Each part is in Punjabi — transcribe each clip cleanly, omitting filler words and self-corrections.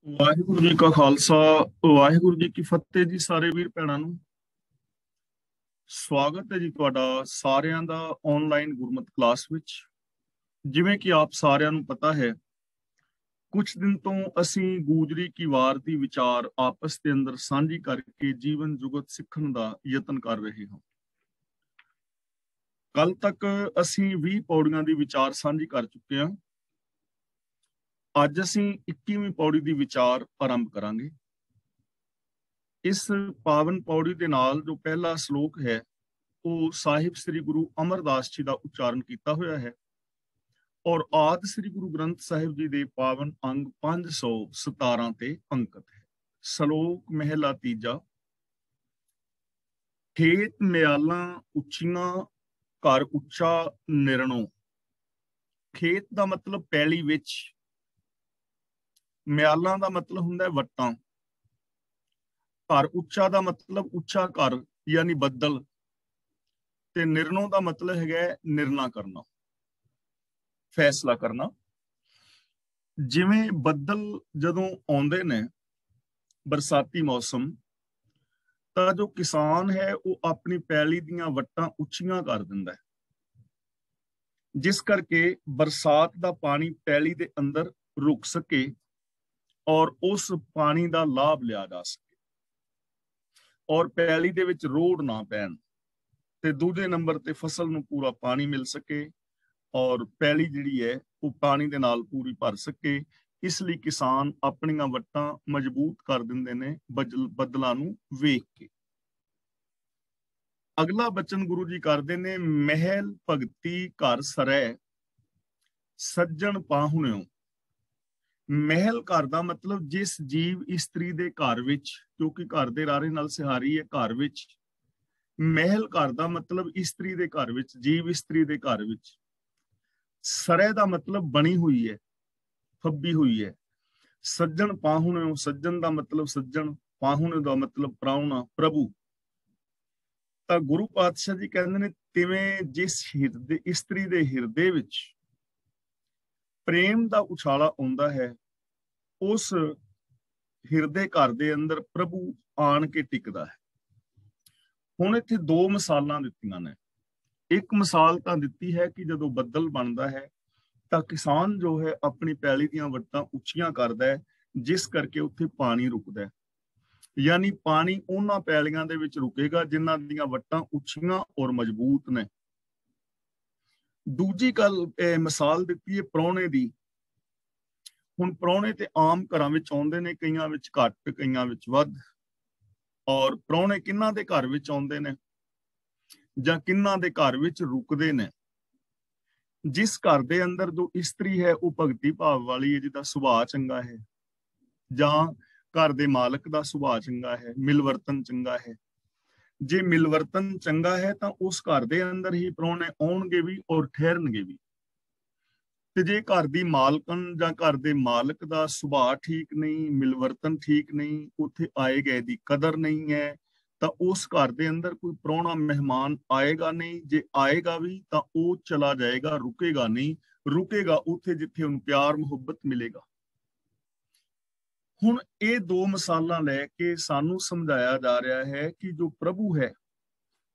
ਵਾਹਿਗੁਰੂ ਜੀ ਕਾ ਖਾਲਸਾ, ਵਾਹਿਗੁਰੂ ਜੀ ਕੀ ਫਤਿਹ ਜੀ। ਸਾਰੇ ਵੀਰ ਭੈਣਾਂ ਨੂੰ ਸਵਾਗਤ ਹੈ ਜੀ ਤੁਹਾਡਾ ਸਾਰਿਆਂ ਦਾ ਆਨਲਾਈਨ ਗੁਰਮਤਿ ਕਲਾਸ ਵਿੱਚ। ਜਿਵੇਂ ਕਿ ਆਪ ਸਾਰਿਆਂ ਨੂੰ ਪਤਾ ਹੈ, ਕੁਝ ਦਿਨ ਤੋਂ ਅਸੀਂ ਗੂਜਰੀ ਕੀ ਵਾਰ ਦੀ ਵਿਚਾਰ ਆਪਸ ਦੇ ਅੰਦਰ ਸਾਂਝੀ ਕਰਕੇ ਜੀਵਨ ਜੁਗਤ ਸਿੱਖਣ ਦਾ ਯਤਨ ਕਰ ਰਹੇ ਹਾਂ। ਕੱਲ ਤੱਕ ਅਸੀਂ 20 ਪੌੜੀਆਂ ਦੀ ਵਿਚਾਰ ਸਾਂਝੀ ਕਰ ਚੁੱਕੇ ਹਾਂ। ਅੱਜ ਅਸੀਂ 21ਵੀਂ ਪੌੜੀ ਦੀ ਵਿਚਾਰ ਆਰੰਭ ਕਰਾਂਗੇ। ਇਸ ਪਾਵਨ ਪੌੜੀ ਦੇ ਨਾਲ ਜੋ ਪਹਿਲਾ ਸ਼ਲੋਕ ਹੈ ਉਹ ਸਾਹਿਬ ਸ੍ਰੀ ਗੁਰੂ ਅਮਰਦਾਸ ਜੀ ਦਾ ਉਚਾਰਨ ਕੀਤਾ ਹੋਇਆ ਹੈ ਔਰ ਆਦਿ ਸ੍ਰੀ ਗੁਰੂ ਗ੍ਰੰਥ ਸਾਹਿਬ ਜੀ ਦੇ ਪਾਵਨ ਅੰਗ 517 ਤੇ ਅੰਕਿਤ ਹੈ। ਸ਼ਲੋਕ ਮਹਿਲਾ ਤੀਜਾ। ਖੇਤ ਮਿਆਲਾਂ ਉੱਚੀਆਂ, ਘਰ ਉੱਚਾ ਨਿਰਣੋ। ਖੇਤ ਦਾ ਮਤਲਬ ਪੈਲੀ ਵਿੱਚ, ਮਿਆਲਾਂ ਦਾ ਮਤਲਬ ਹੁੰਦਾ ਹੈ ਵੱਟਾਂ, ਘਰ ਉੱਚਾ ਦਾ ਮਤਲਬ ਉੱਚਾ ਘਰ ਯਾਨੀ ਬੱਦਲ, ਤੇ ਨਿਰਣੋ ਦਾ ਮਤਲਬ ਹੈਗਾ ਨਿਰਣਾ ਕਰਨਾ, ਫੈਸਲਾ ਕਰਨਾ। ਜਿਵੇਂ ਬੱਦਲ ਜਦੋਂ ਆਉਂਦੇ ਨੇ ਬਰਸਾਤੀ ਮੌਸਮ, ਤਾਂ ਜੋ ਕਿਸਾਨ ਹੈ ਉਹ ਆਪਣੀ ਪੈਲੀ ਦੀਆਂ ਵੱਟਾਂ ਉੱਚੀਆਂ ਕਰ ਦਿੰਦਾ ਹੈ, ਜਿਸ ਕਰਕੇ ਬਰਸਾਤ ਦਾ ਪਾਣੀ ਪੈਲੀ ਦੇ ਅੰਦਰ ਰੁਕ ਸਕੇ ਔਰ ਉਸ ਪਾਣੀ ਦਾ ਲਾਭ ਲਿਆ ਜਾ ਸਕੇ ਔਰ ਪੈਲੀ ਦੇ ਵਿੱਚ ਰੋੜ ਨਾ ਪੈਣ, ਤੇ ਦੂਜੇ ਨੰਬਰ ਤੇ ਫਸਲ ਨੂੰ ਪੂਰਾ ਪਾਣੀ ਮਿਲ ਸਕੇ ਔਰ ਪੈਲੀ ਜਿਹੜੀ ਹੈ ਉਹ ਪਾਣੀ ਦੇ ਨਾਲ ਪੂਰੀ ਭਰ ਸਕੇ। ਇਸ ਲਈ ਕਿਸਾਨ ਆਪਣੀਆਂ ਵੱਟਾਂ ਮਜ਼ਬੂਤ ਕਰ ਦਿੰਦੇ ਨੇ ਬੱਦਲਾਂ ਨੂੰ ਵੇਖ ਕੇ। ਅਗਲਾ ਬਚਨ ਗੁਰੂ ਜੀ ਕਰਦੇ ਨੇ, ਮਹਿਲ ਭਗਤੀ ਘਰ ਸਰੈ, ਸੱਜਣ ਪਾਹੁਣਿਓ। ਮਹਿਲ ਘਰ ਦਾ ਮਤਲਬ ਜਿਸ ਜੀਵ ਇਸਤਰੀ ਦੇ ਘਰ ਵਿੱਚ, ਕਿਉਂਕਿ ਘਰ ਦੇ ਰਾਰੇ ਨਾਲ ਸਿਹਾਰੀ ਹੈ ਘਰ ਵਿੱਚ। ਮਹਿਲ ਘਰ ਦਾ ਮਤਲਬ ਇਸਤਰੀ ਦੇ ਘਰ ਵਿੱਚ, ਜੀਵ ਇਸਤਰੀ ਦੇ ਘਰ ਵਿੱਚ। ਸਰੈ ਦਾ ਮਤਲਬ ਬਣੀ ਹੋਈ ਹੈ, ਫੱਬੀ ਹੋਈ ਹੈ। ਸੱਜਣ ਪਾਹੁਣਿਓ, ਸੱਜਣ ਦਾ ਮਤਲਬ ਸੱਜਣ, ਪਾਹੁਣੇ ਦਾ ਮਤਲਬ ਪ੍ਰਾਹੁਣਾ, ਪ੍ਰਭੂ। ਤਾਂ ਗੁਰੂ ਪਾਤਸ਼ਾਹ ਜੀ ਕਹਿੰਦੇ ਨੇ, ਤਿਵੇਂ ਜਿਸ ਹਿਰਦੇ ਇਸਤਰੀ ਦੇ ਹਿਰਦੇ ਵਿੱਚ ਪ੍ਰੇਮ ਦਾ ਉਛਾਲਾ ਆਉਂਦਾ ਹੈ, ਉਸ ਹਿਰਦੇ ਘਰ ਦੇ ਅੰਦਰ ਪ੍ਰਭੂ ਆਣ ਕੇ ਟਿਕਦਾ ਹੈ। ਹੁਣ ਇੱਥੇ ਦੋ ਮਿਸਾਲਾਂ ਦਿੱਤੀਆਂ ਨੇ। ਇੱਕ ਮਿਸਾਲ ਤਾਂ ਦਿੱਤੀ ਹੈ ਕਿ ਜਦੋਂ ਬੱਦਲ ਬਣਦਾ ਹੈ ਤਾਂ ਕਿਸਾਨ ਜੋ ਹੈ ਆਪਣੀ ਪੈਲੀ ਦੀਆਂ ਵੱਟਾਂ ਉੱਚੀਆਂ ਕਰਦਾ ਹੈ, ਜਿਸ ਕਰਕੇ ਉੱਥੇ ਪਾਣੀ ਰੁਕਦਾ ਹੈ, ਯਾਨੀ ਪਾਣੀ ਉਹਨਾਂ ਪੈਲੀਆਂ ਦੇ ਵਿੱਚ ਰੁਕੇਗਾ ਜਿਨ੍ਹਾਂ ਦੀਆਂ ਵੱਟਾਂ ਉੱਚੀਆਂ ਔਰ ਮਜ਼ਬੂਤ ਨੇ। ਦੂਜੀ ਗੱਲ ਮਿਸਾਲ ਦਿੱਤੀ ਹੈ ਪ੍ਰਾਹੁਣੇ ਦੀ। ਹੁਣ ਪ੍ਰਾਹੁਣੇ ਤੇ ਆਮ ਘਰਾਂ ਵਿੱਚ ਆਉਂਦੇ ਨੇ, ਕਈਆਂ ਵਿੱਚ ਘੱਟ, ਕਈਆਂ ਵਿੱਚ ਵੱਧ। ਔਰ ਪ੍ਰਾਹੁਣੇ ਕਿਹਨਾਂ ਦੇ ਘਰ ਵਿੱਚ ਆਉਂਦੇ ਨੇ ਜਾਂ ਕਿਹਨਾਂ ਦੇ ਘਰ ਵਿੱਚ ਰੁਕਦੇ ਨੇ? ਜਿਸ ਘਰ ਦੇ ਅੰਦਰ ਜੋ ਇਸਤਰੀ ਹੈ ਉਹ ਭਗਤੀ ਭਾਵ ਵਾਲੀ ਹੈ, ਜਿਹਦਾ ਸੁਭਾਅ ਚੰਗਾ ਹੈ, ਜਾਂ ਘਰ ਦੇ ਮਾਲਕ ਦਾ ਸੁਭਾਅ ਚੰਗਾ ਹੈ, ਮਿਲਵਰਤਨ ਚੰਗਾ ਹੈ। ਜੇ ਮਿਲਵਰਤਨ ਚੰਗਾ ਹੈ ਤਾਂ ਉਸ ਘਰ ਦੇ ਅੰਦਰ ਹੀ ਪ੍ਰਾਹੁਣੇ ਆਉਣਗੇ ਵੀ ਔਰ ਠਹਿਰਨਗੇ ਵੀ। ਤੇ ਜੇ ਘਰ ਦੀ ਮਾਲਕਣ ਜਾਂ ਘਰ ਦੇ ਮਾਲਕ ਦਾ ਸੁਭਾਅ ਠੀਕ ਨਹੀਂ, ਮਿਲਵਰਤਨ ਠੀਕ ਨਹੀਂ, ਉੱਥੇ ਆਏ ਗਏ ਦੀ ਕਦਰ ਨਹੀਂ ਹੈ, ਤਾਂ ਉਸ ਘਰ ਦੇ ਅੰਦਰ ਕੋਈ ਪ੍ਰਾਹੁਣਾ ਮਹਿਮਾਨ ਆਏਗਾ ਨਹੀਂ। ਜੇ ਆਏਗਾ ਵੀ ਤਾਂ ਉਹ ਚਲਾ ਜਾਏਗਾ, ਰੁਕੇਗਾ ਨਹੀਂ। ਰੁਕੇਗਾ ਉੱਥੇ ਜਿੱਥੇ ਉਹਨੂੰ ਪਿਆਰ ਮੁਹੱਬਤ ਮਿਲੇਗਾ। ਹੁਣ ਇਹ ਦੋ ਮਿਸਾਲਾਂ ਲੈ ਕੇ ਸਾਨੂੰ ਸਮਝਾਇਆ ਜਾ ਰਿਹਾ ਹੈ ਕਿ ਜੋ ਪ੍ਰਭੂ ਹੈ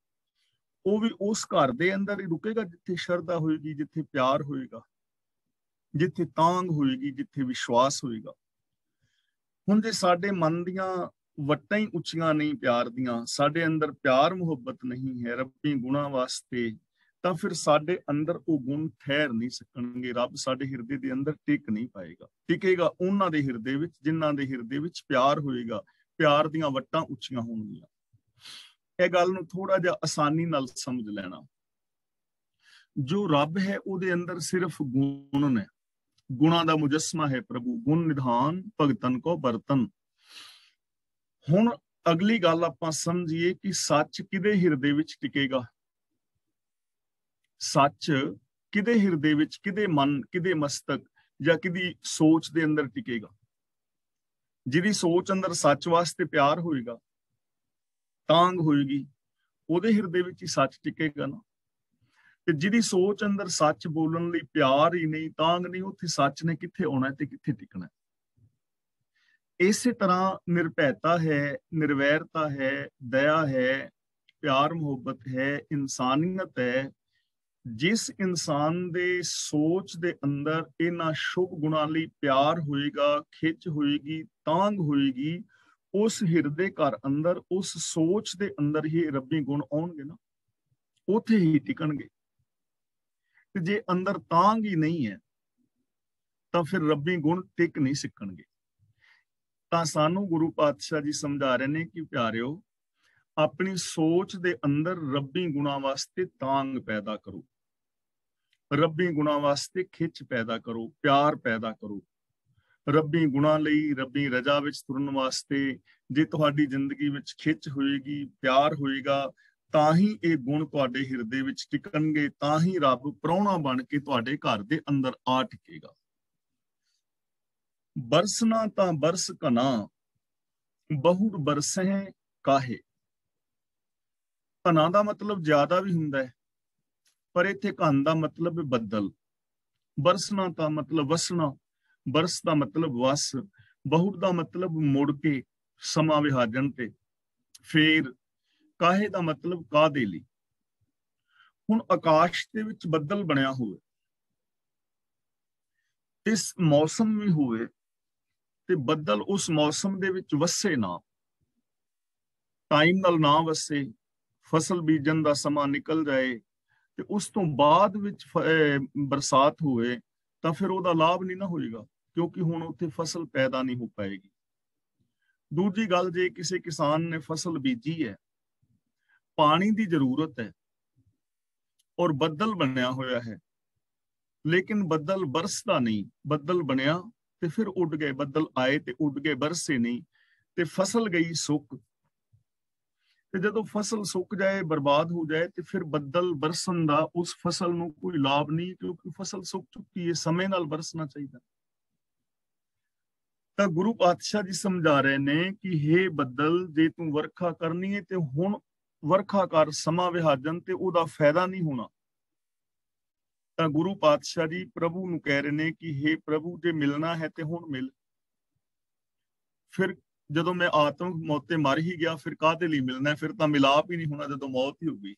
ਉਹ ਵੀ ਉਸ ਘਰ ਦੇ ਅੰਦਰ ਹੀ ਰੁਕੇਗਾ ਜਿੱਥੇ ਸ਼ਰਧਾ ਹੋਏਗੀ, ਜਿੱਥੇ ਪਿਆਰ ਹੋਏਗਾ, ਜਿੱਥੇ ਤਾਂਘ ਹੋਏਗੀ, ਜਿੱਥੇ ਵਿਸ਼ਵਾਸ ਹੋਏਗਾ। ਹੁਣ ਜੇ ਸਾਡੇ ਮਨ ਦੀਆਂ ਵੱਟਾਂ ਹੀ ਉੱਚੀਆਂ ਨਹੀਂ ਪਿਆਰ ਦੀਆਂ, ਸਾਡੇ ਅੰਦਰ ਪਿਆਰ ਮੁਹੱਬਤ ਨਹੀਂ ਹੈ ਰੱਬੀ ਗੁਣਾਂ ਵਾਸਤੇ, ਤਾਂ ਫਿਰ ਸਾਡੇ ਅੰਦਰ ਉਹ ਗੁਣ ਠਹਿਰ ਨਹੀਂ ਸਕਣਗੇ। ਰੱਬ ਸਾਡੇ ਹਿਰਦੇ ਦੇ ਅੰਦਰ ਟਿਕ ਨਹੀਂ ਪਾਏਗਾ। ਟਿਕੇਗਾ ਉਹਨਾਂ ਦੇ ਹਿਰਦੇ ਵਿੱਚ ਜਿਨ੍ਹਾਂ ਦੇ ਹਿਰਦੇ ਵਿੱਚ ਪਿਆਰ ਹੋਏਗਾ, ਪਿਆਰ ਦੀਆਂ ਵੱਟਾਂ ਉੱਚੀਆਂ ਹੋਣਗੀਆਂ। ਇਹ ਗੱਲ ਨੂੰ ਥੋੜਾ ਜਿਹਾ ਆਸਾਨੀ ਨਾਲ ਸਮਝ ਲੈਣਾ। ਜੋ ਰੱਬ ਹੈ ਉਹਦੇ ਅੰਦਰ ਸਿਰਫ ਗੁਣ ਨੇ, ਗੁਣਾਂ ਦਾ ਮੁਜੱਸਮਾ ਹੈ ਪ੍ਰਭੂ। ਗੁਣ ਨਿਧਾਨ ਭਗਤਨ ਕੋ ਬਰਤਨ। ਹੁਣ ਅਗਲੀ ਗੱਲ ਆਪਾਂ ਸਮਝੀਏ ਕਿ ਸੱਚ ਕਿਹਦੇ ਹਿਰਦੇ ਵਿੱਚ ਟਿਕੇਗਾ? ਸੱਚ ਕਿਹਦੇ ਹਿਰਦੇ ਵਿੱਚ, ਕਿਹਦੇ ਮਨ, ਕਿਹਦੇ ਮਸਤਕ ਜਾਂ ਕਿਹਦੀ ਸੋਚ ਦੇ ਅੰਦਰ ਟਿਕੇਗਾ? ਜਿਹਦੀ ਸੋਚ ਅੰਦਰ ਸੱਚ ਵਾਸਤੇ ਪਿਆਰ ਹੋਏਗਾ, ਤਾਂਘ ਹੋਏਗੀ, ਉਹਦੇ ਹਿਰਦੇ ਵਿੱਚ ਹੀ ਸੱਚ ਟਿਕੇਗਾ ਨਾ। ਤੇ ਜਿਹਦੀ ਸੋਚ ਅੰਦਰ ਸੱਚ ਬੋਲਣ ਲਈ ਪਿਆਰ ਹੀ ਨਹੀਂ, ਤਾਂਘ ਨਹੀਂ, ਉੱਥੇ ਸੱਚ ਨੇ ਕਿੱਥੇ ਆਉਣਾ ਤੇ ਕਿੱਥੇ ਟਿਕਣਾ? ਇਸੇ ਤਰ੍ਹਾਂ ਨਿਰਭੈਤਾ ਹੈ, ਨਿਰਵੈਰਤਾ ਹੈ, ਦਇਆ ਹੈ, ਪਿਆਰ ਮੁਹੱਬਤ ਹੈ, ਇਨਸਾਨੀਅਤ ਹੈ। ਜਿਸ ਇਨਸਾਨ ਦੇ ਸੋਚ ਦੇ ਅੰਦਰ ਇਹਨਾਂ ਸ਼ੁਭ ਗੁਣਾਂ ਲਈ ਪਿਆਰ ਹੋਏਗਾ, ਖਿੱਚ ਹੋਏਗੀ, ਤਾਂਘ ਹੋਏਗੀ, ਉਸ ਹਿਰਦੇ ਘਰ ਅੰਦਰ, ਉਸ ਸੋਚ ਦੇ ਅੰਦਰ ਹੀ ਰੱਬੀ ਗੁਣ ਆਉਣਗੇ ਨਾ, ਉੱਥੇ ਹੀ ਟਿਕਣਗੇ। ਤੇ ਜੇ ਅੰਦਰ ਤਾਂਘ ਹੀ ਨਹੀਂ ਹੈ ਤਾਂ ਫਿਰ ਰੱਬੀ ਗੁਣ ਟਿਕ ਨਹੀਂ ਸਕਣਗੇ। ਤਾਂ ਸਾਨੂੰ ਗੁਰੂ ਪਾਤਸ਼ਾਹ ਜੀ ਸਮਝਾ ਰਹੇ ਨੇ ਕਿ ਪਿਆਰਿਓ, ਆਪਣੀ ਸੋਚ ਦੇ ਅੰਦਰ ਰੱਬੀ ਗੁਣਾਂ ਵਾਸਤੇ ਤਾਂਘ ਪੈਦਾ ਕਰੋ, ਰੱਬੀ ਗੁਣਾਂ ਵਾਸਤੇ ਖਿੱਚ ਪੈਦਾ ਕਰੋ, ਪਿਆਰ ਪੈਦਾ ਕਰੋ। ਰੱਬੀ ਗੁਣਾਂ ਲਈ, ਰੱਬੀ ਰਜਾ ਵਿੱਚ ਤੁਰਨ ਵਾਸਤੇ ਜੇ ਤੁਹਾਡੀ ਜ਼ਿੰਦਗੀ ਵਿੱਚ ਖਿੱਚ ਹੋਏਗੀ, ਪਿਆਰ ਹੋਏਗਾ, ਤਾਂ ਹੀ ਇਹ ਗੁਣ ਤੁਹਾਡੇ ਹਿਰਦੇ ਵਿੱਚ ਟਿਕਣਗੇ, ਤਾਂ ਹੀ ਰੱਬ ਪ੍ਰਾਹੁਣਾ ਬਣ ਕੇ ਤੁਹਾਡੇ ਘਰ ਦੇ ਅੰਦਰ ਆ ਟਿਕੇਗਾ। ਬਰਸਣਾ ਤਾਂ ਬਰਸ ਘਨਾ, ਬਹੁਤ ਬਰਸਹਿ ਕਾਹੇ। ਘਨਾ ਦਾ ਮਤਲਬ ਜ਼ਿਆਦਾ ਵੀ ਹੁੰਦਾ ਹੈ, ਪਰ ਇੱਥੇ ਘਨ ਦਾ ਮਤਲਬ ਹੈ ਬੱਦਲ। ਬਰਸਣਾ ਦਾ ਮਤਲਬ ਵਸਣਾ, ਬਰਸ ਦਾ ਮਤਲਬ ਵਸ, ਬਹੁਤ ਦਾ ਮਤਲਬ ਮੁੜ ਕੇ, ਸਮਾਂ ਵਿਹਾਜਣ ਤੇ। ਫੇਰ ਕਾਹੇ ਦਾ ਮਤਲਬ ਕਾਹਦੇ ਲਈ। ਹੁਣ ਆਕਾਸ਼ ਦੇ ਵਿੱਚ ਬੱਦਲ ਬਣਿਆ ਹੋਵੇ, ਇਸ ਮੌਸਮ ਵੀ ਹੋਵੇ, ਤੇ ਬੱਦਲ ਉਸ ਮੌਸਮ ਦੇ ਵਿੱਚ ਵਸੇ ਨਾ, ਟਾਈਮ ਨਾਲ ਨਾ ਵਸੇ, ਫਸਲ ਬੀਜਣ ਦਾ ਸਮਾਂ ਨਿਕਲ ਜਾਏ ਤੇ ਉਸ ਤੋਂ ਬਾਅਦ ਵਿੱਚ ਬਰਸਾਤ ਹੋਵੇ, ਤਾਂ ਫਿਰ ਉਹਦਾ ਲਾਭ ਨਹੀਂ ਨਾ ਹੋਏਗਾ, ਕਿਉਂਕਿ ਹੁਣ ਉੱਥੇ ਫਸਲ ਪੈਦਾ ਨਹੀਂ ਹੋ ਪਾਏਗੀ। ਦੂਜੀ ਗੱਲ, ਜੇ ਕਿਸੇ ਕਿਸਾਨ ਨੇ ਫਸਲ ਬੀਜੀ ਹੈ, ਪਾਣੀ ਦੀ ਜ਼ਰੂਰਤ ਹੈ ਔਰ ਬੱਦਲ ਬਣਿਆ ਹੋਇਆ ਹੈ, ਲੇਕਿਨ ਬੱਦਲ ਬਰਸਦਾ ਨਹੀਂ, ਬੱਦਲ ਬਣਿਆ ਤੇ ਫਿਰ ਉੱਡ ਗਏ, ਬੱਦਲ ਆਏ ਤੇ ਉੱਡ ਗਏ, ਬਰਸੇ ਨਹੀਂ, ਤੇ ਫਸਲ ਗਈ ਸੁੱਕ। ਤੇ ਜਦੋਂ ਫਸਲ ਸੁੱਕ ਜਾਏ, ਬਰਬਾਦ ਹੋ ਜਾਏ, ਤੇ ਫਿਰ ਬੱਦਲ ਬਰਸਣ ਦਾ ਉਸ ਫਸਲ ਨੂੰ ਕੋਈ ਲਾਭ ਨਹੀਂ, ਕਿਉਂਕਿ ਫਸਲ ਸੁੱਕ ਚੁੱਕੀ ਹੈ। ਸਮੇਂ ਨਾਲ ਬਰਸਣਾ ਚਾਹੀਦਾ। ਤਾਂ ਗੁਰੂ ਪਾਤਸ਼ਾਹ ਜੀ ਸਮਝਾ ਰਹੇ ਨੇ ਕਿ ਹੇ ਬੱਦਲ, ਜੇ ਤੂੰ ਵਰਖਾ ਕਰਨੀ ਹੈ ਤੇ ਹੁਣ ਵਰਖਾ ਕਰ, ਸਮਾਂ ਵਿਹਾਜਣ ਤੇ ਉਹਦਾ ਫਾਇਦਾ ਨਹੀਂ ਹੋਣਾ। ਤਾਂ ਗੁਰੂ ਪਾਤਸ਼ਾਹ ਜੀ ਪ੍ਰਭੂ ਨੂੰ ਕਹਿ ਰਹੇ ਨੇ ਕਿ ਹੇ ਪ੍ਰਭੂ, ਜੇ ਮਿਲਣਾ ਹੈ ਤੇ ਹੁਣ ਮਿਲ। ਫਿਰ ਜਦੋਂ ਮੈਂ ਆਤਮਿਕ ਮੌਤ ਤੇ ਮਰ ਹੀ ਗਿਆ, ਫਿਰ ਕਾਹਦੇ ਲਈ ਮਿਲਣਾ? ਫਿਰ ਤਾਂ ਮਿਲਾਪ ਹੀ ਨਹੀਂ ਹੋਣਾ, ਜਦੋਂ ਮੌਤ ਹੀ ਹੋ ਗਈ।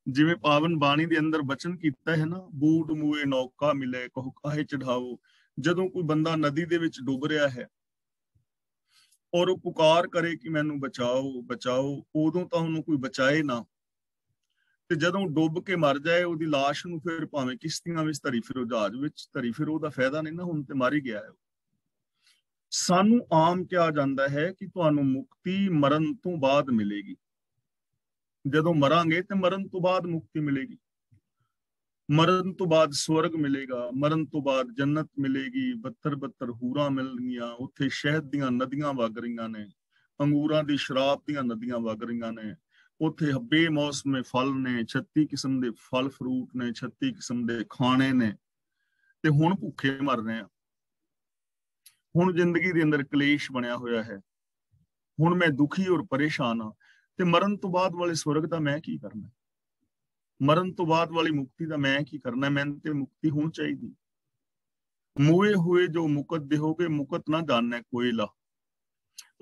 ਜਿਵੇਂ ਪਾਵਨ ਬਾਣੀ ਦੇ ਅੰਦਰ ਬਚਨ ਕੀਤਾ ਹੈ ਨਾ, ਬੂਟ ਮੂਏ ਨੌਕਾ ਮਿਲੇ ਕਹੋ ਕਾਹੇ ਚੜਾਓ। ਜਦੋਂ ਕੋਈ ਬੰਦਾ ਨਦੀ ਦੇ ਵਿੱਚ ਡੁੱਬ ਰਿਹਾ ਹੈ ਔਰ ਉਹ ਪੁਕਾਰ ਕਰੇ ਕਿ ਮੈਨੂੰ ਬਚਾਓ ਬਚਾਓ, ਉਦੋਂ ਤਾਂ ਉਹਨੂੰ ਕੋਈ ਬਚਾਏ ਨਾ, ਤੇ ਜਦੋਂ ਡੁੱਬ ਕੇ ਮਰ ਜਾਏ, ਉਹਦੀ ਲਾਸ਼ ਨੂੰ ਫਿਰ ਭਾਵੇਂ ਕਿਸ਼ਤੀਆਂ ਵਿੱਚ ਧਰੀ ਫਿਰੋ, ਜਹਾਜ਼ ਵਿੱਚ ਧਰੀ ਫਿਰੋ, ਉਹਦਾ ਫਾਇਦਾ ਨਹੀਂ ਨਾ, ਹੁਣ ਤੇ ਮਰ ਹੀ ਗਿਆ ਹੈ। ਸਾਨੂੰ ਆਮ ਕਿਹਾ ਜਾਂਦਾ ਹੈ ਕਿ ਤੁਹਾਨੂੰ ਮੁਕਤੀ ਮਰਨ ਤੋਂ ਬਾਅਦ ਮਿਲੇਗੀ। ਜਦੋਂ ਮਰਾਂਗੇ ਤੇ ਮਰਨ ਤੋਂ ਬਾਅਦ ਮੁਕਤੀ ਮਿਲੇਗੀ, ਮਰਨ ਤੋਂ ਬਾਅਦ ਸਵਰਗ ਮਿਲੇਗਾ, ਮਰਨ ਤੋਂ ਬਾਅਦ ਜੰਨਤ ਮਿਲੇਗੀ, 72 ਹੂਰਾਂ ਮਿਲਣਗੀਆਂ, ਉੱਥੇ ਸ਼ਹਿਦ ਦੀਆਂ ਨਦੀਆਂ ਵਗ ਰਹੀਆਂ ਨੇ, ਅੰਗੂਰਾਂ ਦੀ ਸ਼ਰਾਬ ਦੀਆਂ ਨਦੀਆਂ ਵਗ ਰਹੀਆਂ ਨੇ, ਉੱਥੇ ਬੇਮੌਸਮੇ ਫਲ ਨੇ, 36 ਕਿਸਮ ਦੇ ਫਲ ਫਰੂਟ ਨੇ, 36 ਕਿਸਮ ਦੇ ਖਾਣੇ ਨੇ, ਤੇ ਹੁਣ ਭੁੱਖੇ ਮਰ ਰਹੇ ਆ। ਹੁਣ ਜ਼ਿੰਦਗੀ ਦੇ ਅੰਦਰ ਕਲੇਸ਼ ਬਣਿਆ ਹੋਇਆ ਹੈ, ਹੁਣ ਮੈਂ ਦੁਖੀ ਔਰ ਪਰੇਸ਼ਾਨ ਹਾਂ, ਤੇ ਮਰਨ ਤੋਂ ਬਾਅਦ ਵਾਲੇ ਸਵਰਗ ਦਾ ਮੈਂ ਕੀ ਕਰਨਾ? ਮਰਨ ਤੋਂ ਬਾਅਦ ਵਾਲੀ ਮੁਕਤੀ ਦਾ ਮੈਂ ਕੀ ਕਰਨਾ? ਮੈਨੂੰ ਤੇ ਮੁਕਤੀ ਹੁਣ ਚਾਹੀਦੀ। ਮੂਏ ਹੋਏ ਜੋ ਮੁਕਤ ਦੇਹੋਗੇ, ਮੁਕਤ ਨਾ ਜਾਣੈ ਕੋਈ ਲਾ।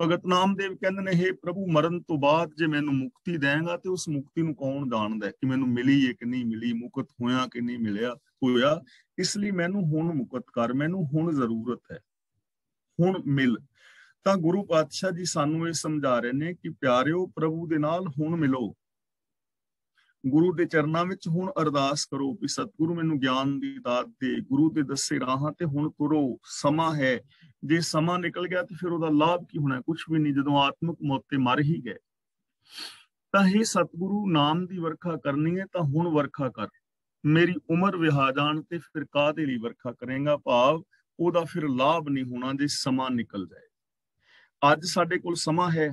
ਭਗਤ ਨਾਮਦੇਵ ਕਹਿੰਦੇ ਨੇ, ਹੇ ਪ੍ਰਭੂ, ਮਰਨ ਤੋਂ ਬਾਅਦ ਜੇ ਮੈਨੂੰ ਮੁਕਤੀ ਦੇਂਗਾ ਤੇ ਉਸ ਮੁਕਤੀ ਨੂੰ ਕੌਣ ਜਾਣਦਾ ਕਿ ਮੈਨੂੰ ਮਿਲੀ ਹੈ ਕਿ ਨਹੀਂ ਮਿਲੀ, ਮੁਕਤ ਹੋਇਆ ਕਿ ਨਹੀਂ ਮਿਲਿਆ ਹੋਇਆ। ਇਸ ਲਈ ਮੈਨੂੰ ਹੁਣ ਮੁਕਤ ਕਰ, ਮੈਨੂੰ ਹੁਣ ਜ਼ਰੂਰਤ ਹੈ, ਹੁਣ ਮਿਲ। ਤਾਂ ਗੁਰੂ ਪਾਤਸ਼ਾਹ ਜੀ ਸਾਨੂੰ ਇਹ ਸਮਝਾ ਰਹੇ ਨੇ ਕਿ ਪਿਆਰਿਓ, ਪ੍ਰਭੂ ਦੇ ਨਾਲ ਹੁਣ ਮਿਲੋ, ਗੁਰੂ ਦੇ ਚਰਨਾਂ ਵਿੱਚ ਹੁਣ ਅਰਦਾਸ ਕਰੋ ਕਿ ਸਤਿਗੁਰੂ ਮੈਨੂੰ ਗਿਆਨ ਦੀ ਦਾਤ ਦੇ, ਗੁਰੂ ਦੇ ਦੱਸੇ ਰਾਹਾਂ ਤੇ ਹੁਣ ਤੁਰੋ, ਸਮਾਂ ਹੈ। ਜੇ ਸਮਾਂ ਨਿਕਲ ਗਿਆ ਤੇ ਫਿਰ ਉਹਦਾ ਲਾਭ ਕੀ ਹੋਣਾ? ਕੁਛ ਵੀ ਨਹੀਂ, ਜਦੋਂ ਆਤਮਿਕ ਮੌਤ ਤੇ ਮਰ ਹੀ ਗਏ। ਤਾਂ ਇਹ ਸਤਿਗੁਰੂ, ਨਾਮ ਦੀ ਵਰਖਾ ਕਰਨੀ ਹੈ ਤਾਂ ਹੁਣ ਵਰਖਾ ਕਰ। ਮੇਰੀ ਉਮਰ ਵਿਹਾ ਜਾਣ ਤੇ ਫਿਰ ਕਾਹਦੇ ਲਈ ਵਰਖਾ ਕਰੇਗਾ? ਭਾਵ ਉਹਦਾ ਫਿਰ ਲਾਭ ਨਹੀਂ ਹੋਣਾ ਜੇ ਸਮਾਂ ਨਿਕਲ ਜਾਏ। ਅੱਜ ਸਾਡੇ ਕੋਲ ਸਮਾਂ ਹੈ,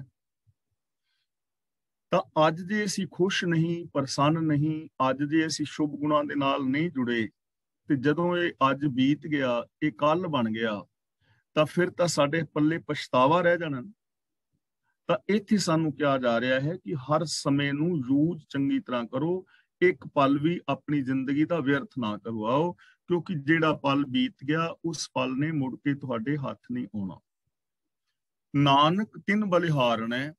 ਤਾਂ ਅੱਜ ਜੇ ਅਸੀਂ ਖੁਸ਼ ਨਹੀਂ, ਪ੍ਰਸੰਨ ਨਹੀਂ, ਅੱਜ ਜੇ ਅਸੀਂ ਸ਼ੁਭ ਗੁਣਾਂ ਦੇ ਨਾਲ ਨਹੀਂ ਜੁੜੇ, ਤੇ ਜਦੋਂ ਇਹ ਅੱਜ ਬੀਤ ਗਿਆ, ਇਹ ਕੱਲ ਬਣ ਗਿਆ, ਤਾਂ ਫਿਰ ਤਾਂ ਸਾਡੇ ਪੱਲੇ ਪਛਤਾਵਾ ਰਹਿ ਜਾਣਾ। ਤਾਂ ਇੱਥੇ ਸਾਨੂੰ ਕਿਹਾ ਜਾ ਰਿਹਾ ਹੈ ਕਿ ਹਰ ਸਮੇਂ ਨੂੰ ਯੂਜ਼ ਚੰਗੀ ਤਰ੍ਹਾਂ ਕਰੋ, ਇੱਕ ਪਲ ਵੀ ਆਪਣੀ ਜ਼ਿੰਦਗੀ ਦਾ ਵਿਅਰਥ ਨਾ ਕਰਵਾਓ, ਕਿਉਂਕਿ ਜਿਹੜਾ ਪਲ ਬੀਤ ਗਿਆ, ਉਸ ਪਲ ਨੇ ਮੁੜ ਕੇ ਤੁਹਾਡੇ ਹੱਥ ਨਹੀਂ ਆਉਣਾ। ਨਾਨਕ ਤਿਨ ਬਲਿਹਾਰਣੈ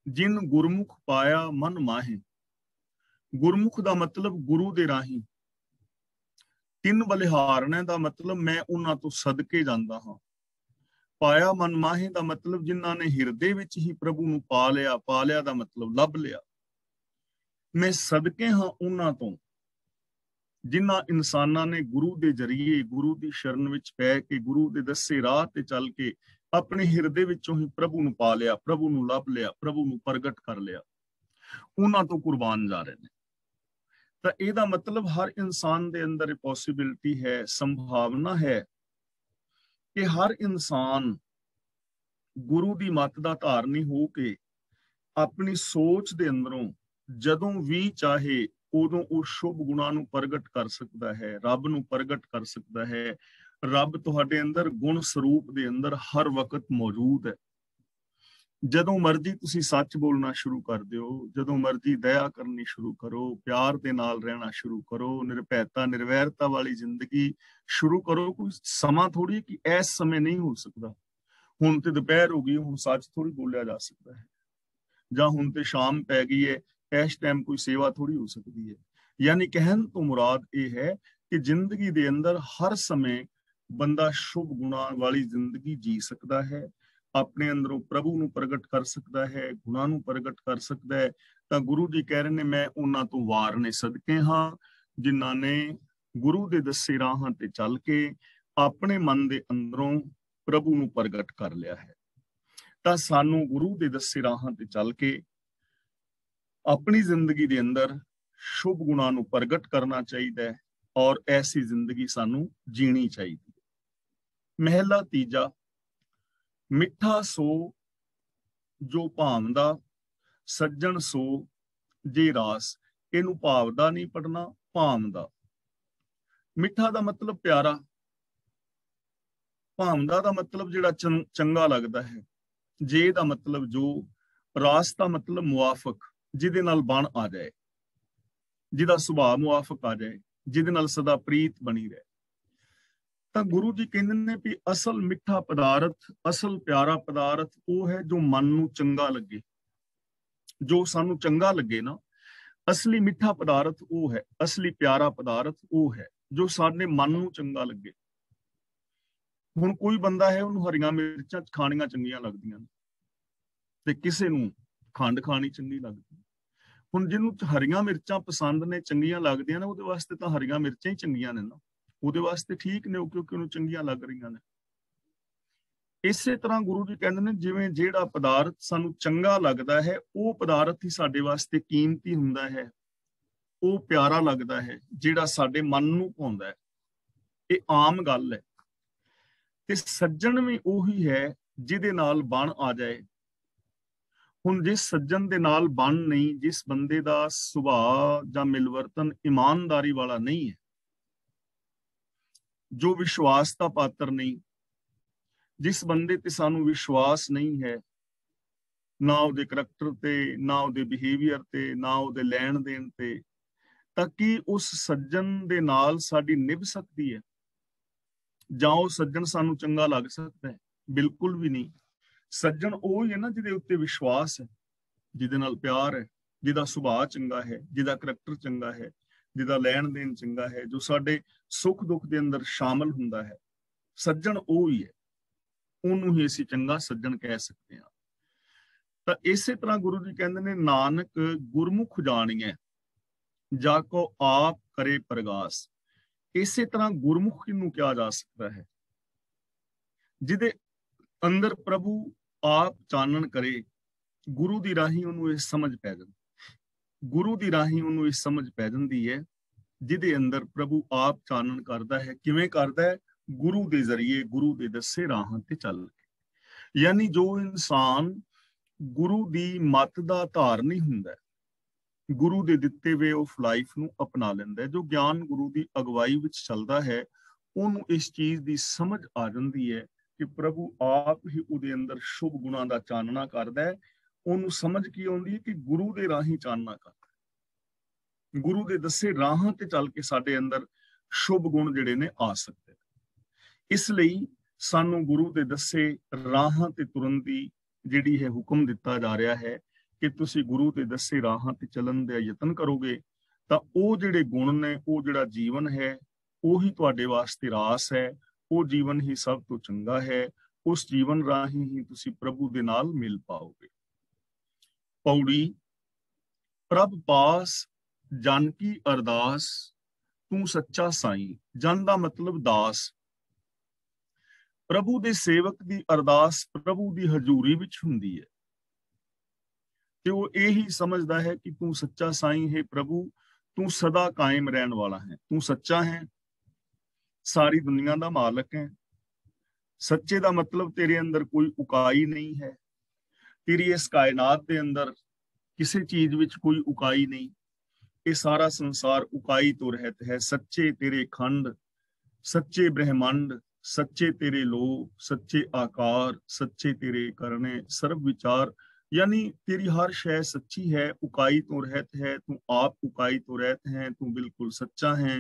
ਜਿਨ ਗੁਰਮੁਖ ਪਾਇਆ ਮਨ ਮਾਹੇ। ਗੁਰਮੁਖ ਦਾ ਮਤਲਬ ਗੁਰੂ ਦੇ ਰਾਹੀਂ, ਤਿੰਨ ਬਲਿਹਾਰਣੈ ਦਾ ਮਤਲਬ ਮੈਂ ਉਹਨਾਂ ਤੋਂ ਸਦਕੇ ਜਾਂਦਾ ਹਾਂ। ਪਾਇਆ ਮਨ ਮਾਹੇ ਦਾ ਮਤਲਬ ਜਿਨ੍ਹਾਂ ਨੇ ਹਿਰਦੇ ਵਿੱਚ ਹੀ ਪ੍ਰਭੂ ਨੂੰ ਪਾ ਲਿਆ। ਪਾ ਲਿਆ ਦਾ ਮਤਲਬ ਲੱਭ ਲਿਆ। ਮੈਂ ਸਦਕੇ ਹਾਂ ਉਹਨਾਂ ਤੋਂ ਜਿਨ੍ਹਾਂ ਇਨਸਾਨਾਂ ਨੇ ਗੁਰੂ ਦੇ ਜਰੀਏ, ਗੁਰੂ ਦੀ ਸ਼ਰਨ ਵਿੱਚ ਪੈ ਕੇ, ਗੁਰੂ ਦੇ ਦੱਸੇ ਰਾਹ ਤੇ ਚੱਲ ਕੇ ਆਪਣੇ ਹਿਰਦੇ ਵਿੱਚੋਂ ਹੀ ਪ੍ਰਭੂ ਨੂੰ ਪਾ ਲਿਆ, ਪ੍ਰਭੂ ਨੂੰ ਲੱਭ ਲਿਆ, ਪ੍ਰਭੂ ਨੂੰ ਪ੍ਰਗਟ ਕਰ ਲਿਆ। ਉਹਨਾਂ ਤੋਂ ਕੁਰਬਾਨ ਜਾ ਰਹੇ ਨੇ। ਤਾਂ ਇਹਦਾ ਮਤਲਬ ਹਰ ਇਨਸਾਨ ਦੇ ਅੰਦਰ ਇਹ ਪੋਸੀਬਿਲਿਟੀ ਹੈ, ਸੰਭਾਵਨਾ ਹੈ ਕਿ ਹਰ ਇਨਸਾਨ ਗੁਰੂ ਦੀ ਮੱਤ ਦਾ ਧਾਰਨੀ ਹੋ ਕੇ ਆਪਣੀ ਸੋਚ ਦੇ ਅੰਦਰੋਂ ਜਦੋਂ ਵੀ ਚਾਹੇ ਉਦੋਂ ਉਹ ਸ਼ੁਭ ਗੁਣਾਂ ਨੂੰ ਪ੍ਰਗਟ ਕਰ ਸਕਦਾ ਹੈ, ਰੱਬ ਨੂੰ ਪ੍ਰਗਟ ਕਰ ਸਕਦਾ ਹੈ। ਰੱਬ ਤੁਹਾਡੇ ਅੰਦਰ ਗੁਣ ਸਰੂਪ ਦੇ ਅੰਦਰ ਹਰ ਵਕਤ ਮੌਜੂਦ ਹੈ। ਜਦੋਂ ਮਰਜ਼ੀ ਤੁਸੀਂ ਸੱਚ ਬੋਲਣਾ ਸ਼ੁਰੂ ਕਰ ਦਿਓ, ਜਦੋਂ ਮਰਜ਼ੀ ਦਇਆ ਕਰਨੀ ਸ਼ੁਰੂ ਕਰੋ, ਪਿਆਰ ਦੇ ਨਾਲ ਰਹਿਣਾ ਸ਼ੁਰੂ ਕਰੋ, ਨਿਰਭੈਤਾ ਨਿਰਵੈਰਤਾ ਵਾਲੀ ਜ਼ਿੰਦਗੀ ਸ਼ੁਰੂ ਕਰੋ। ਕੋਈ ਸਮਾਂ ਥੋੜੀ ਕਿ ਇਸ ਸਮੇਂ ਨਹੀਂ ਹੋ ਸਕਦਾ, ਹੁਣ ਤੇ ਦੁਪਹਿਰ ਹੋ ਗਈ, ਹੁਣ ਸੱਚ ਥੋੜੀ ਬੋਲਿਆ ਜਾ ਸਕਦਾ ਹੈ, ਜਾਂ ਹੁਣ ਤੇ ਸ਼ਾਮ ਪੈ ਗਈ ਹੈ, ਇਸ ਟਾਈਮ ਕੋਈ ਸੇਵਾ ਥੋੜੀ ਹੋ ਸਕਦੀ ਹੈ। ਯਾਨੀ ਕਹਿਣ ਤੋਂ ਮੁਰਾਦ ਇਹ ਹੈ ਕਿ ਜ਼ਿੰਦਗੀ ਦੇ ਅੰਦਰ ਹਰ ਸਮੇਂ ਬੰਦਾ ਸ਼ੁਭ ਗੁਣਾਂ ਵਾਲੀ ਜ਼ਿੰਦਗੀ ਜੀ ਸਕਦਾ ਹੈ, ਆਪਣੇ ਅੰਦਰੋਂ ਪ੍ਰਭੂ ਨੂੰ ਪ੍ਰਗਟ ਕਰ ਸਕਦਾ ਹੈ, ਗੁਣਾਂ ਨੂੰ ਪ੍ਰਗਟ ਕਰ ਸਕਦਾ ਹੈ। ਤਾਂ ਗੁਰੂ ਜੀ ਕਹਿ ਰਹੇ ਨੇ ਮੈਂ ਉਹਨਾਂ ਤੋਂ ਵਾਰ ਨੇ ਸਦਕੇ ਹਾਂ ਜਿਨ੍ਹਾਂ ਨੇ ਗੁਰੂ ਦੇ ਦੱਸੇ ਰਾਹਾਂ ਤੇ ਚੱਲ ਕੇ ਆਪਣੇ ਮਨ ਦੇ ਅੰਦਰੋਂ ਪ੍ਰਭੂ ਨੂੰ ਪ੍ਰਗਟ ਕਰ ਲਿਆ ਹੈ। ਤਾਂ ਸਾਨੂੰ ਗੁਰੂ ਦੇ ਦੱਸੇ ਰਾਹਾਂ ਤੇ ਚੱਲ ਕੇ ਆਪਣੀ ਜ਼ਿੰਦਗੀ ਦੇ ਅੰਦਰ ਸ਼ੁਭ ਗੁਣਾਂ ਨੂੰ ਪ੍ਰਗਟ ਕਰਨਾ ਚਾਹੀਦਾ ਹੈ ਔਰ ਐਸੀ ਜ਼ਿੰਦਗੀ ਸਾਨੂੰ ਜੀਣੀ ਚਾਹੀਦੀ ਹੈ। ਮਹਿਲਾ ਤੀਜਾ, ਮਿੱਠਾ ਸੋ ਜੋ ਭਾਵਦਾ, ਸੱਜਣ ਸੋ ਜੇ ਰਾਸ। ਇਹਨੂੰ ਭਾਵਦਾ ਨਹੀਂ ਪੜਨਾ, ਭਾਵਦਾ। ਮਿੱਠਾ ਦਾ ਮਤਲਬ ਪਿਆਰਾ, ਭਾਵਦਾ ਦਾ ਮਤਲਬ ਜਿਹੜਾ ਚੰਗਾ ਲੱਗਦਾ ਹੈ, ਜੇ ਦਾ ਮਤਲਬ ਜੋ, ਰਾਸ ਦਾ ਮਤਲਬ ਮੁਆਫਕ, ਜਿਹਦੇ ਨਾਲ ਬਣ ਆ ਜਾਏ, ਜਿਹਦਾ ਸੁਭਾਅ ਮੁਆਫਕ ਆ ਜਾਏ, ਜਿਹਦੇ ਨਾਲ ਸਦਾ ਪ੍ਰੀਤ ਬਣੀ ਰਹੇ। ਤਾਂ ਗੁਰੂ ਜੀ ਕਹਿੰਦੇ ਨੇ ਵੀ ਅਸਲ ਮਿੱਠਾ ਪਦਾਰਥ, ਅਸਲ ਪਿਆਰਾ ਪਦਾਰਥ ਉਹ ਹੈ ਜੋ ਮਨ ਨੂੰ ਚੰਗਾ ਲੱਗੇ, ਜੋ ਸਾਨੂੰ ਚੰਗਾ ਲੱਗੇ ਨਾ। ਅਸਲੀ ਮਿੱਠਾ ਪਦਾਰਥ ਉਹ ਹੈ, ਅਸਲੀ ਪਿਆਰਾ ਪਦਾਰਥ ਉਹ ਹੈ ਜੋ ਸਾਡੇ ਮਨ ਨੂੰ ਚੰਗਾ ਲੱਗੇ। ਹੁਣ ਕੋਈ ਬੰਦਾ ਹੈ ਉਹਨੂੰ ਹਰੀਆਂ ਮਿਰਚਾਂ ਖਾਣੀਆਂ ਚੰਗੀਆਂ ਲੱਗਦੀਆਂ ਨੇ ਤੇ ਕਿਸੇ ਨੂੰ ਖੰਡ ਖਾਣੀ ਚੰਗੀ ਲੱਗਦੀ। ਹੁਣ ਜਿਹਨੂੰ ਹਰੀਆਂ ਮਿਰਚਾਂ ਪਸੰਦ ਨੇ, ਚੰਗੀਆਂ ਲੱਗਦੀਆਂ ਨੇ, ਉਹਦੇ ਵਾਸਤੇ ਤਾਂ ਹਰੀਆਂ ਮਿਰਚਾਂ ਹੀ ਚੰਗੀਆਂ ਨੇ ਨਾ, ਉਹਦੇ ਵਾਸਤੇ ਠੀਕ ਨੇ, ਕਿਉਂਕਿ ਉਹਨੂੰ ਚੰਗੀਆਂ ਲੱਗ ਰਹੀਆਂ ਨੇ। ਇਸੇ ਤਰ੍ਹਾਂ ਗੁਰੂ ਜੀ ਕਹਿੰਦੇ ਨੇ ਜਿਵੇਂ ਜਿਹੜਾ ਪਦਾਰਥ ਸਾਨੂੰ ਚੰਗਾ ਲੱਗਦਾ ਹੈ ਉਹ ਪਦਾਰਥ ਹੀ ਸਾਡੇ ਵਾਸਤੇ ਕੀਮਤੀ ਹੁੰਦਾ ਹੈ, ਉਹ ਪਿਆਰਾ ਲੱਗਦਾ ਹੈ, ਜਿਹੜਾ ਸਾਡੇ ਮਨ ਨੂੰ ਭਾਉਂਦਾ ਹੈ। ਇਹ ਆਮ ਗੱਲ ਹੈ। ਤੇ ਸੱਜਣ ਵੀ ਉਹੀ ਹੈ ਜਿਹਦੇ ਨਾਲ ਬਣ ਆ ਜਾਏ। ਹੁਣ ਜਿਸ ਸੱਜਣ ਦੇ ਨਾਲ ਬਣ ਨਹੀਂ, ਜਿਸ ਬੰਦੇ ਦਾ ਸੁਭਾਅ ਜਾਂ ਮਿਲਵਰਤਨ ਇਮਾਨਦਾਰੀ ਵਾਲਾ ਨਹੀਂ ਹੈ, ਜੋ ਵਿਸ਼ਵਾਸ ਦਾ ਪਾਤਰ ਨਹੀਂ, ਜਿਸ ਬੰਦੇ ਤੇ ਸਾਨੂੰ ਵਿਸ਼ਵਾਸ ਨਹੀਂ ਹੈ, ਨਾ ਉਹਦੇ ਕਰੈਕਟਰ ਤੇ, ਨਾ ਉਹਦੇ ਬਿਹੇਵੀਅਰ ਤੇ, ਨਾ ਉਹਦੇ ਲੈਣ ਦੇਣ ਤੇ, ਤਾਂ ਕੀ ਉਸ ਸੱਜਣ ਦੇ ਨਾਲ ਸਾਡੀ ਨਿਭ ਸਕਦੀ ਹੈ? ਜਾਂ ਉਹ ਸੱਜਣ ਸਾਨੂੰ ਚੰਗਾ ਲੱਗ ਸਕਦਾ ਹੈ? ਬਿਲਕੁਲ ਵੀ ਨਹੀਂ। ਸੱਜਣ ਉਹ ਹੀ ਹੈ ਨਾ ਜਿਹਦੇ ਉੱਤੇ ਵਿਸ਼ਵਾਸ ਹੈ, ਜਿਹਦੇ ਨਾਲ ਪਿਆਰ ਹੈ, ਜਿਹਦਾ ਸੁਭਾਅ ਚੰਗਾ ਹੈ, ਜਿਹਦਾ ਕਰੈਕਟਰ ਚੰਗਾ ਹੈ, ਜਿਹਦਾ ਲੈਣ ਦੇਣ ਚੰਗਾ ਹੈ, ਜੋ ਸਾਡੇ ਸੁੱਖ ਦੁੱਖ ਦੇ ਅੰਦਰ ਸ਼ਾਮਲ ਹੁੰਦਾ ਹੈ। ਸੱਜਣ ਉਹ ਹੀ ਹੈ, ਉਹਨੂੰ ਹੀ ਅਸੀਂ ਚੰਗਾ ਸੱਜਣ ਕਹਿ ਸਕਦੇ ਹਾਂ। ਤਾਂ ਇਸੇ ਤਰ੍ਹਾਂ ਗੁਰੂ ਜੀ ਕਹਿੰਦੇ ਨੇ ਨਾਨਕ ਗੁਰਮੁਖ ਜਾਣੀਐ ਜਾ ਕੋ ਆਪ ਕਰੇ ਪ੍ਰਗਾਸ। ਇਸੇ ਤਰ੍ਹਾਂ ਗੁਰਮੁਖ ਨੂੰ ਕਿਹਾ ਜਾ ਸਕਦਾ ਹੈ ਜਿਹਦੇ ਅੰਦਰ ਪ੍ਰਭੂ ਆਪ ਚਾਨਣ ਕਰੇ। ਗੁਰੂ ਦੀ ਰਾਹੀਂ ਉਹਨੂੰ ਇਹ ਸਮਝ ਪੈ ਜਾਂਦੀ, ਗੁਰੂ ਦੀ ਰਾਹੀਂ ਉਹਨੂੰ ਇਹ ਸਮਝ ਪੈ ਜਾਂਦੀ ਹੈ ਜਿਹਦੇ ਅੰਦਰ ਪ੍ਰਭੂ ਆਪ ਚਾਨਣ ਕਰਦਾ ਹੈ। ਕਿਵੇਂ ਕਰਦਾ ਹੈ? ਗੁਰੂ ਦੇ ਜ਼ਰੀਏ, ਗੁਰੂ ਦੇ ਦੱਸੇ ਰਾਹਾਂ ਤੇ ਚੱਲ ਕੇ। ਯਾਨੀ ਜੋ ਇਨਸਾਨ ਗੁਰੂ ਦੀ ਮੱਤ ਦਾ ਧਾਰਨੀ ਹੁੰਦਾ, ਗੁਰੂ ਦੇ ਦਿੱਤੇ ਵੇ ਆਫ ਲਾਈਫ ਨੂੰ ਅਪਣਾ ਲੈਂਦਾ, ਜੋ ਗਿਆਨ ਗੁਰੂ ਦੀ ਅਗਵਾਈ ਵਿੱਚ ਚੱਲਦਾ ਹੈ, ਉਹਨੂੰ ਇਸ ਚੀਜ਼ ਦੀ ਸਮਝ ਆ ਜਾਂਦੀ ਹੈ ਕਿ ਪ੍ਰਭੂ ਆਪ ਹੀ ਉਹਦੇ ਅੰਦਰ ਸ਼ੁਭ ਗੁਣਾਂ ਦਾ ਚਾਨਣਾ ਕਰਦਾ ਹੈ। ਉਹਨੂੰ ਸਮਝ ਕੀ ਆਉਂਦੀ ਹੈ ਕਿ ਗੁਰੂ ਦੇ ਰਾਹੀਂ ਚਾਨਣਾ ਕਰਦਾ, ਗੁਰੂ ਦੇ ਦੱਸੇ ਰਾਹਾਂ ਤੇ ਚੱਲ ਕੇ ਸਾਡੇ ਅੰਦਰ ਸ਼ੁਭ ਗੁਣ ਜਿਹੜੇ ਨੇ ਆ ਸਕਦੇ। ਇਸ ਲਈ ਸਾਨੂੰ ਗੁਰੂ ਦੇ ਦੱਸੇ ਰਾਹਾਂ ਤੇ ਤੁਰਨ ਦੀ ਜਿਹੜੀ ਹੈ ਹੁਕਮ ਦਿੱਤਾ ਜਾ ਰਿਹਾ ਹੈ ਕਿ ਤੁਸੀਂ ਗੁਰੂ ਦੇ ਦੱਸੇ ਰਾਹਾਂ ਤੇ ਚੱਲਣ ਦਾ ਯਤਨ ਕਰੋਗੇ ਤਾਂ ਉਹ ਜਿਹੜੇ ਗੁਣ ਨੇ, ਉਹ ਜਿਹੜਾ ਜੀਵਨ ਹੈ, ਉਹੀ ਤੁਹਾਡੇ ਵਾਸਤੇ ਰਾਸ ਹੈ। ਉਹ ਜੀਵਨ ਹੀ ਸਭ ਤੋਂ ਚੰਗਾ ਹੈ। ਉਸ ਜੀਵਨ ਰਾਹੀਂ ਹੀ ਤੁਸੀਂ ਪ੍ਰਭੂ ਦੇ ਨਾਲ ਮਿਲ ਪਾਓਗੇ। ਪੌੜੀ। ਪ੍ਰਭ ਪਾਸ ਜਨ ਕੀ ਅਰਦਾਸ, ਤੂੰ ਸੱਚਾ ਸਾਈਂ। ਜਨ ਦਾ ਮਤਲਬ ਦਾਸ। ਪ੍ਰਭੂ ਦੇ ਸੇਵਕ ਦੀ ਅਰਦਾਸ ਪ੍ਰਭੂ ਦੀ ਹਜ਼ੂਰੀ ਵਿੱਚ ਹੁੰਦੀ ਹੈ ਤੇ ਉਹ ਇਹੀ ਸਮਝਦਾ ਹੈ ਕਿ ਤੂੰ ਸੱਚਾ ਸਾਈਂ ਹੈ ਪ੍ਰਭੂ, ਤੂੰ ਸਦਾ ਕਾਇਮ ਰਹਿਣ ਵਾਲਾ ਹੈ, ਤੂੰ ਸੱਚਾ ਹੈ, ਸਾਰੀ ਦੁਨੀਆ ਦਾ ਮਾਲਕ ਹੈ। ਸੱਚੇ ਦਾ ਮਤਲਬ ਤੇਰੇ ਅੰਦਰ ਕੋਈ ਉਕਾਈ ਨਹੀਂ ਹੈ, ਤੇਰੀ ਇਸ ਕਾਇਨਾਤ ਦੇ ਅੰਦਰ ਕਿਸੇ ਚੀਜ਼ ਵਿੱਚ ਕੋਈ ਉਕਾਈ ਨਹੀਂ। ਇਹ ਸਾਰਾ ਸੰਸਾਰ ਉਕਾਈ ਤੋਂ ਰਹਿਤ ਹੈ। ਸੱਚੇ ਤੇਰੇ ਖੰਡ, ਸੱਚੇ ਬ੍ਰਹਿਮੰਡ, ਸੱਚੇ ਤੇਰੇ ਲੋਕ, ਸੱਚੇ ਆਕਾਰ, ਸੱਚੇ ਤੇਰੇ ਕਰਨੇ, ਸਰਬ ਵਿਚਾਰ, यानी तेरी हर शय सच्ची है, उकाई तो रहत है, तू आप उकाई तो रहत है, तू बिल्कुल सच्चा है,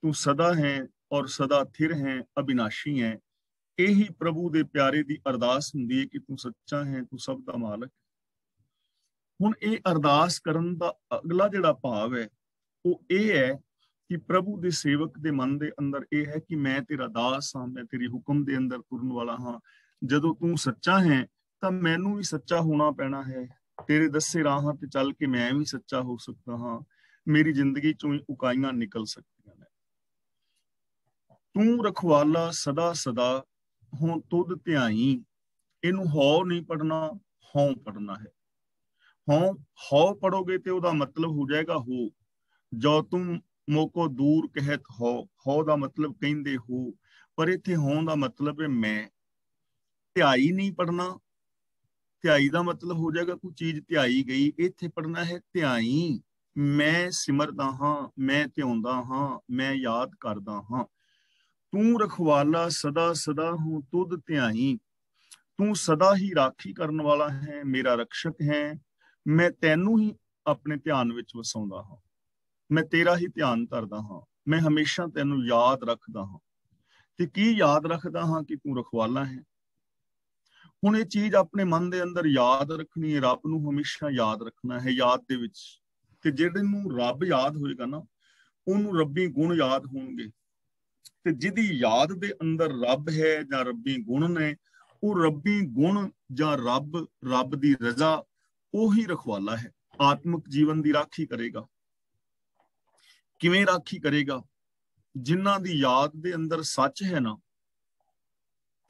तू सदा है और सदा थिर है, अविनाशी है। यही प्रभु दे प्यारे दी अरदास हुंदी है कि तू सच्चा है, तू सब दा मालक है। हुण ये अरदास करन दा अगला जिहड़ा भाव है वो ये है कि प्रभु दे सेवक दे मन दे अंदर ये है कि मैं तेरा दास हाँ, मैं तेरी हुक्म दे अंदर तुरन वाला हाँ। जदों तू सच्चा है ਤਾਂ ਮੈਨੂੰ ਵੀ ਸੱਚਾ ਹੋਣਾ ਪੈਣਾ ਹੈ। ਤੇਰੇ ਦੱਸੇ ਰਾਹਾਂ ਤੇ ਚੱਲ ਕੇ ਮੈਂ ਵੀ ਸੱਚਾ ਹੋ ਸਕਦਾ ਹਾਂ। ਮੇਰੀ ਜ਼ਿੰਦਗੀ ਚੋਂ ਹੀ ਉਕਾਈਆਂ ਨਿਕਲ ਸਕਦੀਆਂ ਨੇ। ਤੂੰ ਰਖਵਾਲਾ ਸਦਾ ਸਦਾ, ਹੁਣ ਤੁਧ ਧਿਆਈ। ਇਹਨੂੰ ਹਉ ਨਹੀਂ ਪੜਨਾ, ਹਉ ਪੜਨਾ ਹੈ। ਹਉ ਪੜੋਗੇ ਤੇ ਉਹਦਾ ਮਤਲਬ ਹੋ ਜਾਏਗਾ ਹੋ। ਜੋ ਤੁਮ ਮੋਕੋ ਦੂਰ ਕਹਿਤ ਹੋ, ਹਉ ਦਾ ਮਤਲਬ ਕਹਿੰਦੇ ਹੋ, ਪਰ ਇੱਥੇ ਹਉ ਦਾ ਮਤਲਬ ਹੈ ਮੈਂ। ਧਿਆਈ ਨਹੀਂ ਪੜਨਾ, ਧਿਆਈ ਦਾ ਮਤਲਬ ਹੋ ਜਾਏਗਾ ਕੋਈ ਚੀਜ਼ ਧਿਆਈ ਗਈ। ਇੱਥੇ ਪੜਨਾ ਹੈ ਧਿਆਈ, ਮੈਂ ਸਿਮਰਦਾ ਹਾਂ, ਮੈਂ ਧਿਆਉਂਦਾ ਹਾਂ, ਮੈਂ ਯਾਦ ਕਰਦਾ ਹਾਂ। ਤੂੰ ਰਖਵਾਲਾ ਸਦਾ ਸਦਾ ਹੂੰ ਤੁਧ ਧਿਆਈ। ਤੂੰ ਸਦਾ ਹੀ ਰਾਖੀ ਕਰਨ ਵਾਲਾ ਹੈ, ਮੇਰਾ ਰਕਸ਼ਕ ਹੈ। ਮੈਂ ਤੈਨੂੰ ਹੀ ਆਪਣੇ ਧਿਆਨ ਵਿੱਚ ਵਸਾਉਂਦਾ ਹਾਂ, ਮੈਂ ਤੇਰਾ ਹੀ ਧਿਆਨ ਧਰਦਾ ਹਾਂ, ਮੈਂ ਹਮੇਸ਼ਾ ਤੈਨੂੰ ਯਾਦ ਰੱਖਦਾ ਹਾਂ। ਤੇ ਕੀ ਯਾਦ ਰੱਖਦਾ ਹਾਂ ਕਿ ਤੂੰ ਰਖਵਾਲਾ ਹੈ। ਹੁਣ ਇਹ ਚੀਜ਼ ਆਪਣੇ ਮਨ ਦੇ ਅੰਦਰ ਯਾਦ ਰੱਖਣੀ ਹੈ, ਰੱਬ ਨੂੰ ਹਮੇਸ਼ਾ ਯਾਦ ਰੱਖਣਾ ਹੈ ਯਾਦ ਦੇ ਵਿੱਚ। ਤੇ ਜਿਹੜੇ ਨੂੰ ਰੱਬ ਯਾਦ ਹੋਏਗਾ ਨਾ, ਉਹਨੂੰ ਰੱਬੀ ਗੁਣ ਯਾਦ ਹੋਣਗੇ। ਤੇ ਜਿਹਦੀ ਯਾਦ ਦੇ ਅੰਦਰ ਰੱਬ ਹੈ ਜਾਂ ਰੱਬੀ ਗੁਣ ਨੇ, ਉਹ ਰੱਬੀ ਗੁਣ ਜਾਂ ਰੱਬ ਦੀ ਰਜ਼ਾ, ਉਹੀ ਰਖਵਾਲਾ ਹੈ। ਆਤਮਿਕ ਜੀਵਨ ਦੀ ਰਾਖੀ ਕਰੇਗਾ। ਕਿਵੇਂ ਰਾਖੀ ਕਰੇਗਾ? ਜਿਨ੍ਹਾਂ ਦੀ ਯਾਦ ਦੇ ਅੰਦਰ ਸੱਚ ਹੈ ਨਾ,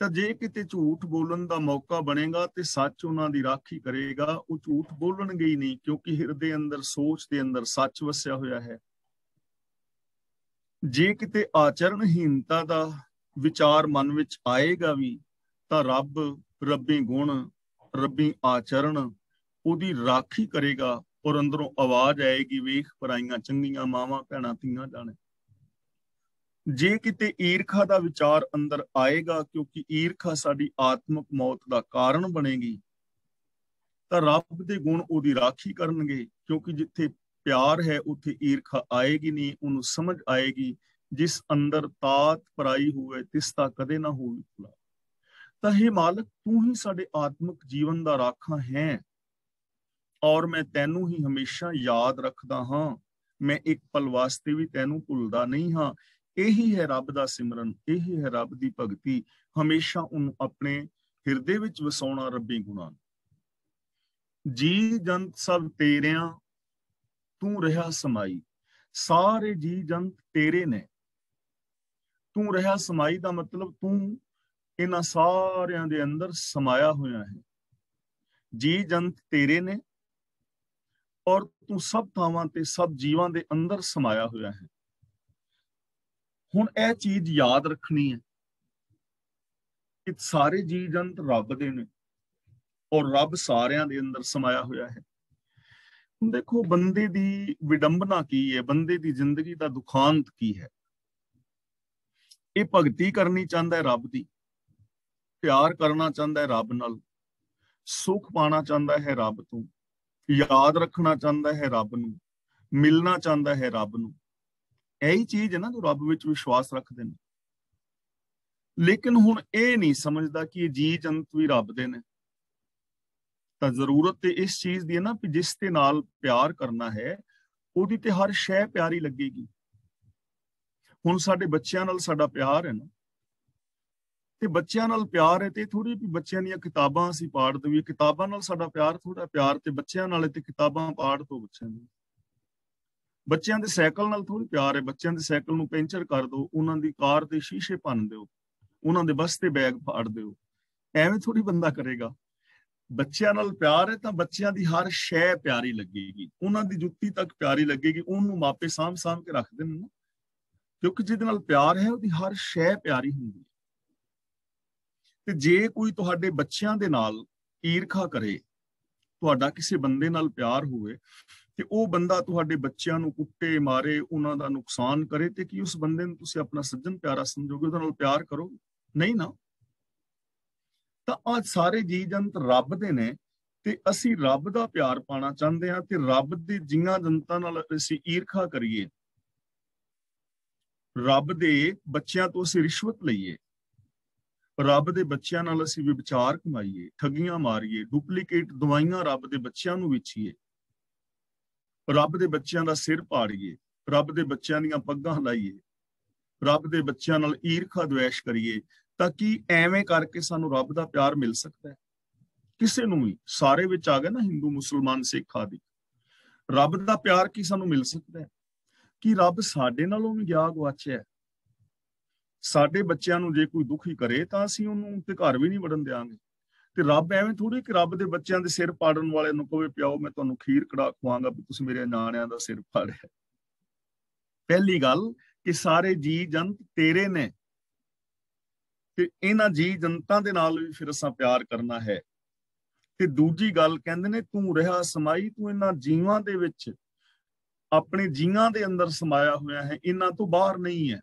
ਤਾਂ ਜੇ ਕਿਤੇ ਝੂਠ ਬੋਲਣ ਦਾ ਮੌਕਾ ਬਣੇਗਾ ਤੇ ਸੱਚ ਉਹਨਾਂ ਦੀ ਰਾਖੀ ਕਰੇਗਾ। ਉਹ ਝੂਠ ਬੋਲਣਗੇ ਹੀ ਨਹੀਂ, ਕਿਉਂਕਿ ਹਿਰਦੇ ਅੰਦਰ, ਸੋਚ ਦੇ ਅੰਦਰ ਸੱਚ ਵਸਿਆ ਹੋਇਆ ਹੈ। ਜੇ ਕਿਤੇ ਆਚਰਣਹੀਨਤਾ ਦਾ ਵਿਚਾਰ ਮਨ ਵਿੱਚ ਆਏਗਾ ਵੀ, ਤਾਂ ਰੱਬੀ ਗੁਣ, ਰੱਬੀ ਆਚਰਣ ਉਹਦੀ ਰਾਖੀ ਕਰੇਗਾ। ਔਰ ਅੰਦਰੋਂ ਆਵਾਜ਼ ਆਏਗੀ, ਵੇਖ ਪਰਾਈਆਂ ਚੰਗੀਆਂ ਮਾਵਾਂ ਭੈਣਾਂ ਧੀਆਂ ਜਾਣੇ। ਜੇ ਕਿਤੇ ਈਰਖਾ ਦਾ ਵਿਚਾਰ ਅੰਦਰ ਆਏਗਾ, ਕਿਉਂਕਿ ਈਰਖਾ ਸਾਡੀ ਆਤਮਿਕ ਮੌਤ ਦਾ ਕਾਰਨ ਬਣੇਗੀ, ਤਾਂ ਰੱਬ ਦੇ ਗੁਣ ਉਹਦੀ ਰਾਖੀ ਕਰਨਗੇ। ਕਿਉਂਕਿ ਜਿੱਥੇ ਪਿਆਰ ਹੈ ਉੱਥੇ ਈਰਖਾ ਆਏਗੀ ਨਹੀਂ। ਉਹਨੂੰ ਸਮਝ ਆਏਗੀ, ਜਿਸ ਅੰਦਰ ਤਾਤ ਪਰਾਈ ਹੋਵੇ ਤਿਸ ਤਾਂ ਕਦੇ ਨਾ ਹੋਵੇ ਭੁਲਾ। ਤਾਂ ਇਹ ਮਾਲਕ, ਤੂੰ ਹੀ ਸਾਡੇ ਆਤਮਿਕ ਜੀਵਨ ਦਾ ਰਾਖਾ ਹੈ, ਔਰ ਮੈਂ ਤੈਨੂੰ ਹੀ ਹਮੇਸ਼ਾ ਯਾਦ ਰੱਖਦਾ ਹਾਂ। ਮੈਂ ਇੱਕ ਪਲ ਵਾਸਤੇ ਵੀ ਤੈਨੂੰ ਭੁੱਲਦਾ ਨਹੀਂ ਹਾਂ। ਇਹੀ ਹੈ ਰੱਬ ਦਾ ਸਿਮਰਨ, ਇਹੀ ਹੈ ਰੱਬ ਦੀ ਭਗਤੀ। ਹਮੇਸ਼ਾ ਉਹਨੂੰ ਆਪਣੇ ਹਿਰਦੇ ਵਿੱਚ ਵਸਾਉਣਾ ਰੱਬੀ ਗੁਣਾਂ। ਜੀ ਜੰਤ ਸਭ ਤੇਰਿਆਂ ਤੂੰ ਰਿਹਾ ਸਮਾਈ। ਸਾਰੇ ਜੀ ਜੰਤ ਤੇਰੇ ਨੇ। ਤੂੰ ਰਿਹਾ ਸਮਾਈ ਦਾ ਮਤਲਬ ਤੂੰ ਇਹਨਾਂ ਸਾਰਿਆਂ ਦੇ ਅੰਦਰ ਸਮਾਇਆ ਹੋਇਆ ਹੈ। ਜੀ ਜੰਤ ਤੇਰੇ ਨੇ ਔਰ ਤੂੰ ਸਭ ਥਾਵਾਂ ਤੇ ਸਭ ਜੀਵਾਂ ਦੇ ਅੰਦਰ ਸਮਾਇਆ ਹੋਇਆ ਹੈ। ਹੁਣ ਇਹ ਚੀਜ਼ ਯਾਦ ਰੱਖਣੀ ਹੈ ਕਿ ਸਾਰੇ ਜੀ ਜੰਤ ਰੱਬ ਦੇ ਨੇ ਔਰ ਰੱਬ ਸਾਰਿਆਂ ਦੇ ਅੰਦਰ ਸਮਾਇਆ ਹੋਇਆ ਹੈ। ਹੁਣ ਦੇਖੋ, ਬੰਦੇ ਦੀ ਵਿਡੰਬਨਾ ਕੀ ਹੈ, ਬੰਦੇ ਦੀ ਜ਼ਿੰਦਗੀ ਦਾ ਦੁਖਾਂਤ ਕੀ ਹੈ। ਇਹ ਭਗਤੀ ਕਰਨੀ ਚਾਹੁੰਦਾ ਹੈ ਰੱਬ ਦੀ, ਪਿਆਰ ਕਰਨਾ ਚਾਹੁੰਦਾ ਹੈ ਰੱਬ ਨਾਲ, ਸੁੱਖ ਪਾਣਾ ਚਾਹੁੰਦਾ ਹੈ ਰੱਬ ਤੋਂ, ਯਾਦ ਰੱਖਣਾ ਚਾਹੁੰਦਾ ਹੈ ਰੱਬ ਨੂੰ, ਮਿਲਣਾ ਚਾਹੁੰਦਾ ਹੈ ਰੱਬ ਨੂੰ। ਇਹੀ ਚੀਜ਼ ਹੈ ਨਾ ਜੋ ਰੱਬ ਵਿੱਚ ਵਿਸ਼ਵਾਸ ਰੱਖਦੇ ਨੇ। ਲੇਕਿਨ ਹੁਣ ਇਹ ਨਹੀਂ ਸਮਝਦਾ ਕਿ ਇਹ ਜੀ ਜੰਤ ਵੀ ਰੱਬ ਦੇ ਨੇ। ਤਾਂ ਜ਼ਰੂਰਤ ਤੇ ਇਸ ਚੀਜ਼ ਦੀ ਹੈ ਨਾ ਕਿ ਜਿਸ ਦੇ ਨਾਲ ਪਿਆਰ ਕਰਨਾ ਹੈ ਉਹਦੀ ਤੇ ਹਰ ਸ਼ੈ ਪਿਆਰੀ ਲੱਗੇਗੀ। ਹੁਣ ਸਾਡੇ ਬੱਚਿਆਂ ਨਾਲ ਸਾਡਾ ਪਿਆਰ ਹੈ ਨਾ, ਤੇ ਬੱਚਿਆਂ ਨਾਲ ਪਿਆਰ ਹੈ ਤੇ ਥੋੜੀ ਵੀ ਬੱਚਿਆਂ ਦੀਆਂ ਕਿਤਾਬਾਂ ਅਸੀਂ ਪਾੜ ਦਈਏ, ਕਿਤਾਬਾਂ ਨਾਲ ਸਾਡਾ ਪਿਆਰ ਥੋੜਾ, ਪਿਆਰ ਤੇ ਬੱਚਿਆਂ ਨਾਲ ਤੇ ਕਿਤਾਬਾਂ ਪਾੜ ਦੋ ਬੱਚਿਆਂ ਦੀ। ਬੱਚਿਆਂ ਦੇ ਸਾਈਕਲ ਨਾਲ ਥੋੜੀ ਪਿਆਰ ਹੈ, ਬੱਚਿਆਂ ਦੇ ਸਾਈਕਲ ਨੂੰ ਪੈਂਚਰ ਕਰ ਦਿਓ, ਉਹਨਾਂ ਦੀ ਕਾਰ ਦੇ ਸ਼ੀਸ਼ੇ ਭੰਨ ਦਿਓ, ਉਹਨਾਂ ਦੇ ਬੱਸ ਤੇ ਬੈਗ ਫਾੜ ਦਿਓ, ਐਵੇਂ ਥੋੜੀ ਬੰਦਾ ਕਰੇਗਾ। ਬੱਚਿਆਂ ਨਾਲ ਪਿਆਰ ਹੈ ਤਾਂ ਬੱਚਿਆਂ ਦੀ ਹਰ ਸ਼ੈ ਪਿਆਰੀ ਲੱਗੇਗੀ, ਉਹਨਾਂ ਦੀ ਜੁੱਤੀ ਤੱਕ ਪਿਆਰੀ ਲੱਗੇਗੀ, ਉਹਨੂੰ ਮਾਪੇ ਸਾਂਭ ਸਾਂਭ ਕੇ ਰੱਖਦੇ ਨੇ ਨਾ, ਕਿਉਂਕਿ ਜਿਹਦੇ ਨਾਲ ਪਿਆਰ ਹੈ ਉਹਦੀ ਹਰ ਸ਼ੈ ਪਿਆਰੀ ਹੁੰਦੀ ਹੈ। ਤੇ ਜੇ ਕੋਈ ਤੁਹਾਡੇ ਬੱਚਿਆਂ ਦੇ ਨਾਲ ਈਰਖਾ ਕਰੇ, ਤੁਹਾਡਾ ਕਿਸੇ ਬੰਦੇ ਨਾਲ ਪਿਆਰ ਹੋਵੇ ਤੇ ਉਹ ਬੰਦਾ ਤੁਹਾਡੇ ਬੱਚਿਆਂ ਨੂੰ ਕੁੱਟੇ ਮਾਰੇ, ਉਹਨਾਂ ਦਾ ਨੁਕਸਾਨ ਕਰੇ, ਤੇ ਕੀ ਉਸ ਬੰਦੇ ਨੂੰ ਤੁਸੀਂ ਆਪਣਾ ਸੱਜਣ ਪਿਆਰਾ ਸਮਝੋਗੇ, ਉਹਦੇ ਨਾਲ ਪਿਆਰ ਕਰੋਗੇ? ਨਹੀਂ ਨਾ। ਤਾਂ ਆ ਸਾਰੇ ਜੀ ਜੰਤ ਰੱਬ ਦੇ ਨੇ ਤੇ ਅਸੀਂ ਰੱਬ ਦਾ ਪਿਆਰ ਪਾਣਾ ਚਾਹੁੰਦੇ ਹਾਂ, ਤੇ ਰੱਬ ਦੇ ਜੀਆਂ ਜੰਤਾਂ ਨਾਲ ਅਸੀਂ ਈਰਖਾ ਕਰੀਏ, ਰੱਬ ਦੇ ਬੱਚਿਆਂ ਤੋਂ ਅਸੀਂ ਰਿਸ਼ਵਤ ਲਈਏ, ਰੱਬ ਦੇ ਬੱਚਿਆਂ ਨਾਲ ਅਸੀਂ ਵਿਭਚਾਰ ਕਮਾਈਏ, ਠੱਗੀਆਂ ਮਾਰੀਏ, ਡੁਪਲੀਕੇਟ ਦਵਾਈਆਂ ਰੱਬ ਦੇ ਬੱਚਿਆਂ ਨੂੰ ਵੇਚੀਏ, ਰੱਬ ਦੇ ਬੱਚਿਆਂ ਦਾ ਸਿਰ ਪਾੜੀਏ, ਰੱਬ ਦੇ ਬੱਚਿਆਂ ਦੀਆਂ ਪੱਗਾਂ ਹਿਲਾਈਏ, ਰੱਬ ਦੇ ਬੱਚਿਆਂ ਨਾਲ ਈਰਖਾ ਦਵੇਸ਼ ਕਰੀਏ, ਤਾਂ ਕੀ ਐਵੇਂ ਕਰਕੇ ਸਾਨੂੰ ਰੱਬ ਦਾ ਪਿਆਰ ਮਿਲ ਸਕਦਾ ਹੈ? ਕਿਸੇ ਨੂੰ ਵੀ। ਸਾਰੇ ਵਿੱਚ ਆ ਗਏ ਨਾ, ਹਿੰਦੂ ਮੁਸਲਮਾਨ ਸਿੱਖ ਆਦਿ। ਰੱਬ ਦਾ ਪਿਆਰ ਕੀ ਸਾਨੂੰ ਮਿਲ ਸਕਦਾ ਹੈ? ਕਿ ਰੱਬ ਸਾਡੇ ਨਾਲੋਂ ਵੀ ਗਿਆ ਗਵਾਚਿਆ? ਸਾਡੇ ਬੱਚਿਆਂ ਨੂੰ ਜੇ ਕੋਈ ਦੁਖੀ ਕਰੇ ਤਾਂ ਅਸੀਂ ਉਹਨੂੰ ਤੇ ਘਰ ਵੀ ਨਹੀਂ ਵੜਨ ਦਿਆਂਗੇ। ਤੇ ਰੱਬ ਐਵੇਂ ਥੋੜੀ ਕਿ ਰੱਬ ਦੇ ਬੱਚਿਆਂ ਦੇ ਸਿਰ ਪਾੜਨ ਵਾਲੇ ਨੂੰ ਕਹੇ ਪਿਆਓ ਮੈਂ ਤੁਹਾਨੂੰ ਖੀਰ ਕੜਾ ਖਵਾਵਾਂਗਾ ਵੀ ਤੁਸੀਂ ਮੇਰੇ ਨਿਆਣਿਆਂ ਦਾ ਸਿਰ ਪਾੜਿਆ। ਪਹਿਲੀ ਗੱਲ ਕਿ ਸਾਰੇ ਜੀ ਜੰਤ ਤੇਰੇ ਨੇ, ਤੇ ਇਹਨਾਂ ਜੀ ਜਨਤਾਂ ਦੇ ਨਾਲ ਵੀ ਫਿਰ ਅਸਾਂ ਪਿਆਰ ਕਰਨਾ ਹੈ। ਤੇ ਦੂਜੀ ਗੱਲ ਕਹਿੰਦੇ ਨੇ ਤੂੰ ਰਿਹਾ ਸਮਾਈ, ਤੂੰ ਇਹਨਾਂ ਜੀਵਾਂ ਦੇ ਵਿੱਚ, ਆਪਣੇ ਜੀਆਂ ਦੇ ਅੰਦਰ ਸਮਾਇਆ ਹੋਇਆ ਹੈ, ਇਹਨਾਂ ਤੋਂ ਬਾਹਰ ਨਹੀਂ ਹੈ,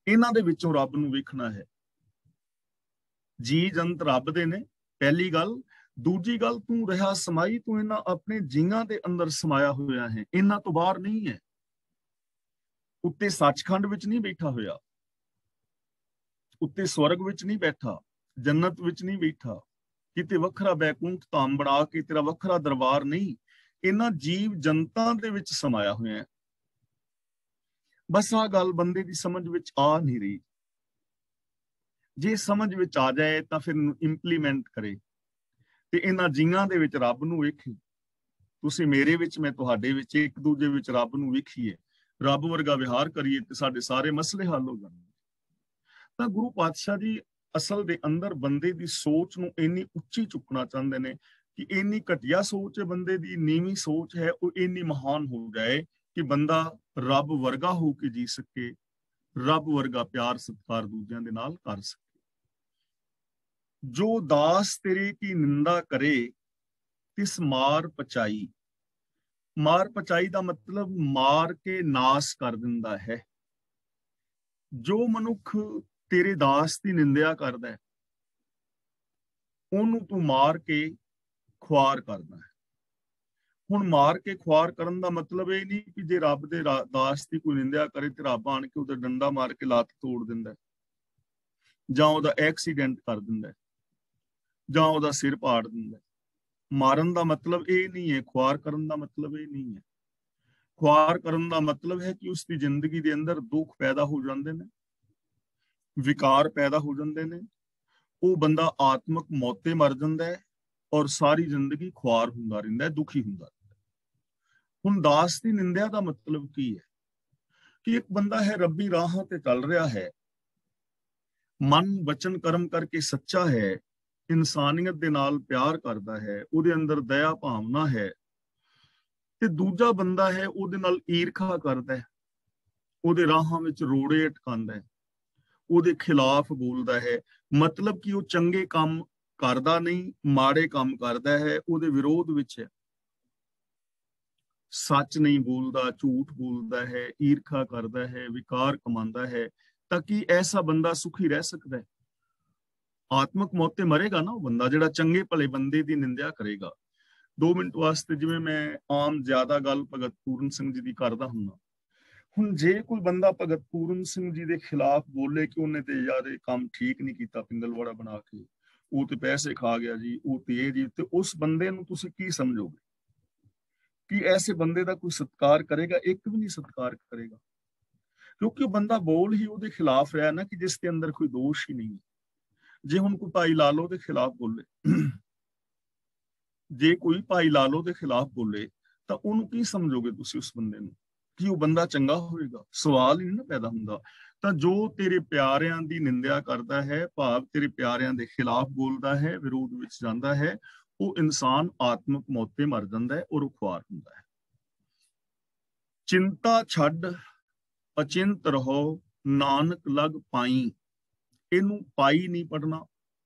ਇਹਨਾਂ ਦੇ ਵਿੱਚੋਂ ਰੱਬ ਨੂੰ ਵੇਖਣਾ ਹੈ। ਜੀ ਜੰਤ ਰੱਬ ਦੇ ਨੇ, ਪਹਿਲੀ ਗੱਲ। ਦੂਜੀ ਗੱਲ, ਤੂੰ ਰਿਹਾ ਸਮਾਈ, ਤੂੰ ਇਹਨਾਂ ਆਪਣੇ ਜੀਆਂ ਦੇ ਅੰਦਰ ਸਮਾਇਆ ਹੋਇਆ ਹੈ, ਇਹਨਾਂ ਤੋਂ ਬਾਹਰ ਨਹੀਂ ਹੈ। ਉੱਤੇ ਸੱਚਖੰਡ ਵਿੱਚ ਨਹੀਂ ਬੈਠਾ ਹੋਇਆ, ਉੱਤੇ ਸਵਰਗ ਵਿੱਚ ਨਹੀਂ ਬੈਠਾ, ਜੰਨਤ ਵਿੱਚ ਨਹੀਂ ਬੈਠਾ, ਕਿਤੇ ਵੱਖਰਾ ਬੈਕੁੰਠ ਧਾਮ ਬਣਾ ਕੇ ਤੇਰਾ ਵੱਖਰਾ ਦਰਬਾਰ ਨਹੀਂ, ਇਹਨਾਂ ਜੀਵ ਜਨਤਾਂ ਦੇ ਵਿੱਚ ਸਮਾਇਆ ਹੋਇਆ ਹੈ। ਬਸ ਆਹ ਗੱਲ ਬੰਦੇ ਦੀ ਸਮਝ ਵਿੱਚ ਆ ਨਹੀਂ ਰਹੀ। ਜੇ ਸਮਝ ਵਿੱਚ ਆ ਜਾਏ ਤਾਂ ਫਿਰ ਇਹਨੂੰ ਇੰਪਲੀਮੈਂਟ ਕਰੇ ਤੇ ਇਹਨਾਂ ਜੀਆਂ ਦੇ ਵਿੱਚ ਰੱਬ ਨੂੰ ਵੇਖੇ। ਤੁਸੀਂ ਮੇਰੇ ਵਿੱਚ, ਮੈਂ ਤੁਹਾਡੇ ਵਿੱਚ, ਇੱਕ ਦੂਜੇ ਵਿੱਚ ਰੱਬ ਨੂੰ ਵੇਖੀਏ, ਰੱਬ ਵਰਗਾ ਵਿਹਾਰ ਕਰੀਏ ਤੇ ਸਾਡੇ ਸਾਰੇ ਮਸਲੇ ਹੱਲ ਹੋ ਜਾਣਗੇ। ਤਾਂ ਗੁਰੂ ਪਾਤਸ਼ਾਹ ਜੀ ਅਸਲ ਦੇ ਅੰਦਰ ਬੰਦੇ ਦੀ ਸੋਚ ਨੂੰ ਇੰਨੀ ਉੱਚੀ ਚੁੱਕਣਾ ਚਾਹੁੰਦੇ ਨੇ ਕਿ ਇੰਨੀ ਘਟੀਆ ਸੋਚ ਹੈ ਬੰਦੇ ਦੀ, ਨੀਵੀਂ ਸੋਚ ਹੈ, ਉਹ ਇੰਨੀ ਮਹਾਨ ਹੋ ਜਾਏ ਕਿ ਬੰਦਾ ਰੱਬ ਵਰਗਾ ਹੋ ਕੇ ਜੀ ਸਕੇ, ਰੱਬ ਵਰਗਾ ਪਿਆਰ ਸਤਿਕਾਰ ਦੂਜਿਆਂ ਦੇ ਨਾਲ ਕਰ ਸਕੇ। ਜੋ ਦਾਸ ਤੇਰੇ ਕੀ ਨਿੰਦਾ ਕਰੇ ਤਿਸ ਮਾਰ ਪਚਾਈ। ਮਾਰ ਪਚਾਈ ਦਾ ਮਤਲਬ ਮਾਰ ਕੇ ਨਾਸ ਕਰ ਦਿੰਦਾ ਹੈ। ਜੋ ਮਨੁੱਖ ਤੇਰੇ ਦਾਸ ਦੀ ਨਿੰਦਿਆ ਕਰਦਾ ਹੈ ਉਹਨੂੰ ਤੂੰ ਮਾਰ ਕੇ ਖੁਆਰ ਕਰਦਾ ਹੈ। ਹੁਣ ਮਾਰ ਕੇ ਖੁਆਰ ਕਰਨ ਦਾ ਮਤਲਬ ਇਹ ਨਹੀਂ ਕਿ ਜੇ ਰੱਬ ਦੇ ਦਾਸ ਦੀ ਕੋਈ ਨਿੰਦਿਆ ਕਰੇ ਤੇ ਰੱਬ ਆਣ ਕੇ ਉਹਦਾ ਡੰਡਾ ਮਾਰ ਕੇ ਲੱਤ ਤੋੜ ਦਿੰਦਾ ਜਾਂ ਉਹਦਾ ਐਕਸੀਡੈਂਟ ਕਰ ਦਿੰਦਾ ਜਾਂ ਉਹਦਾ ਸਿਰ ਪਾੜ ਦਿੰਦਾ। ਮਾਰਨ ਦਾ ਮਤਲਬ ਇਹ ਨਹੀਂ ਹੈ, ਖੁਆਰ ਕਰਨ ਦਾ ਮਤਲਬ ਇਹ ਨਹੀਂ ਹੈ। ਖੁਆਰ ਕਰਨ ਦਾ ਮਤਲਬ ਹੈ ਕਿ ਉਸਦੀ ਜ਼ਿੰਦਗੀ ਦੇ ਅੰਦਰ ਦੁੱਖ ਪੈਦਾ ਹੋ ਜਾਂਦੇ ਨੇ, ਵਿਕਾਰ ਪੈਦਾ ਹੋ ਜਾਂਦੇ ਨੇ, ਉਹ ਬੰਦਾ ਆਤਮਕ ਮੌਤੇ ਮਰ ਜਾਂਦਾ ਹੈ ਔਰ ਸਾਰੀ ਜ਼ਿੰਦਗੀ ਖੁਆਰ ਹੁੰਦਾ ਰਹਿੰਦਾ ਹੈ, ਦੁਖੀ ਹੁੰਦਾ ਰਹਿੰਦਾ। ਹੁਣ ਦਾਸ ਦੀ ਨਿੰਦਿਆ ਦਾ ਮਤਲਬ ਕੀ ਹੈ ਕਿ ਇੱਕ ਬੰਦਾ ਹੈ ਰੱਬੀ ਰਾਹਾਂ ਤੇ ਚੱਲ ਰਿਹਾ ਹੈ, ਮਨ ਵਚਨ ਕਰਮ ਕਰਕੇ ਸੱਚਾ ਹੈ, ਇਨਸਾਨੀਅਤ ਦੇ ਨਾਲ ਪਿਆਰ ਕਰਦਾ ਹੈ, ਉਹਦੇ ਅੰਦਰ ਦਇਆ ਭਾਵਨਾ ਹੈ, ਤੇ ਦੂਜਾ ਬੰਦਾ ਹੈ ਉਹਦੇ ਨਾਲ ਈਰਖਾ ਕਰਦਾ ਹੈ, ਉਹਦੇ ਰਾਹਾਂ ਵਿੱਚ ਰੋੜੇ ਅਟਕਾਉਂਦਾ ਹੈ, ਉਹਦੇ ਖਿਲਾਫ ਬੋਲਦਾ ਹੈ। ਮਤਲਬ ਕਿ ਉਹ ਚੰਗੇ ਕੰਮ ਕਰਦਾ ਨਹੀਂ, ਮਾੜੇ ਕੰਮ ਕਰਦਾ ਹੈ, ਉਹਦੇ ਵਿਰੋਧ ਵਿੱਚ ਹੈ, ਸੱਚ ਨਹੀਂ ਬੋਲਦਾ, ਝੂਠ ਬੋਲਦਾ ਹੈ, ਈਰਖਾ ਕਰਦਾ ਹੈ, ਵਿਕਾਰ ਕਮਾਉਂਦਾ ਹੈ, ਤਾਂ ਕਿ ਐਸਾ ਬੰਦਾ ਸੁਖੀ ਰਹਿ ਸਕਦਾ ਹੈ? ਆਤਮਕ ਮੌਤ ਤੇ ਮਰੇਗਾ ਨਾ ਉਹ ਬੰਦਾ ਜਿਹੜਾ ਚੰਗੇ ਭਲੇ ਬੰਦੇ ਦੀ ਨਿੰਦਿਆ ਕਰੇਗਾ। 2 ਮਿੰਟ ਵਾਸਤੇ ਜਿਵੇਂ ਮੈਂ ਆਮ ਜ਼ਿਆਦਾ ਗੱਲ ਭਗਤ ਪੂਰਨ ਸਿੰਘ ਜੀ ਦੀ ਕਰਦਾ ਹੁੰਦਾ, ਹੁਣ ਜੇ ਕੋਈ ਬੰਦਾ ਭਗਤ ਪੂਰਨ ਸਿੰਘ ਜੀ ਦੇ ਖਿਲਾਫ ਬੋਲੇ ਕਿ ਉਹਨੇ ਤੇ ਯਾਰ ਇਹ ਕੰਮ ਠੀਕ ਨਹੀਂ ਕੀਤਾ ਪਿੰਗਲਵਾੜਾ ਬਣਾ ਕੇ, ਉਹ ਤੇ ਪੈਸੇ ਖਾ ਗਿਆ ਜੀ, ਉਹ ਤੇ ਇਹ ਜੀ, ਤੇ ਉਸ ਬੰਦੇ ਨੂੰ ਤੁਸੀਂ ਕੀ ਸਮਝੋਗੇ? ਕਿ ਐਸੇ ਬੰਦੇ ਦਾ ਕੋਈ ਸਤਿਕਾਰ ਕਰੇਗਾ? ਇੱਕ ਵੀ ਨਹੀਂ ਸਤਿਕਾਰ ਕਰੇਗਾ, ਕਿਉਂਕਿ ਉਹ ਬੰਦਾ ਬੋਲ ਹੀ ਉਹਦੇ ਖਿਲਾਫ ਰਿਹਾ ਨਾ, ਕਿ ਜਿਸ ਦੇ ਅੰਦਰ ਕੋਈ ਦੋਸ਼ ਹੀ ਨਹੀਂ। ਜੇ ਹੁਣ ਕੋਈ ਭਾਈ ਲਾਲੋ ਦੇ ਖਿਲਾਫ ਬੋਲੇ, ਜੇ ਕੋਈ ਭਾਈ ਲਾਲੋ ਦੇ ਖਿਲਾਫ ਬੋਲੇ ਤਾਂ ਉਹਨੂੰ ਕੀ ਸਮਝੋਗੇ ਤੁਸੀਂ ਉਸ ਬੰਦੇ ਨੂੰ? ਕਿ ਉਹ ਬੰਦਾ ਚੰਗਾ ਹੋਵੇਗਾ? ਸਵਾਲ ਹੀ ਨਹੀਂ ਨਾ ਪੈਦਾ ਹੁੰਦਾ। ਤਾਂ ਜੋ ਤੇਰੇ ਪਿਆਰਿਆਂ ਦੀ ਨਿੰਦਿਆ ਕਰਦਾ ਹੈ, ਭਾਵ ਤੇਰੇ ਪਿਆਰਿਆਂ ਦੇ ਖਿਲਾਫ ਬੋਲਦਾ ਹੈ, ਵਿਰੋਧ ਵਿੱਚ ਜਾਂਦਾ ਹੈ, ਉਹ ਇਨਸਾਨ ਆਤਮਿਕ ਮੌਤ ਤੇ ਮਰ ਜਾਂਦਾ ਹੈ ਔਰ ਉਹ ਖੁਆਰ ਹੁੰਦਾ ਹੈ। ਚਿੰਤਾ ਛੱਡ ਅਚਿੰਤ ਰਹੋ, ਨਾਨਕ ਲਗ ਪਾਈ। ਇਹਨੂੰ ਪਾਈ ਨਹੀਂ ਪੜਨਾ,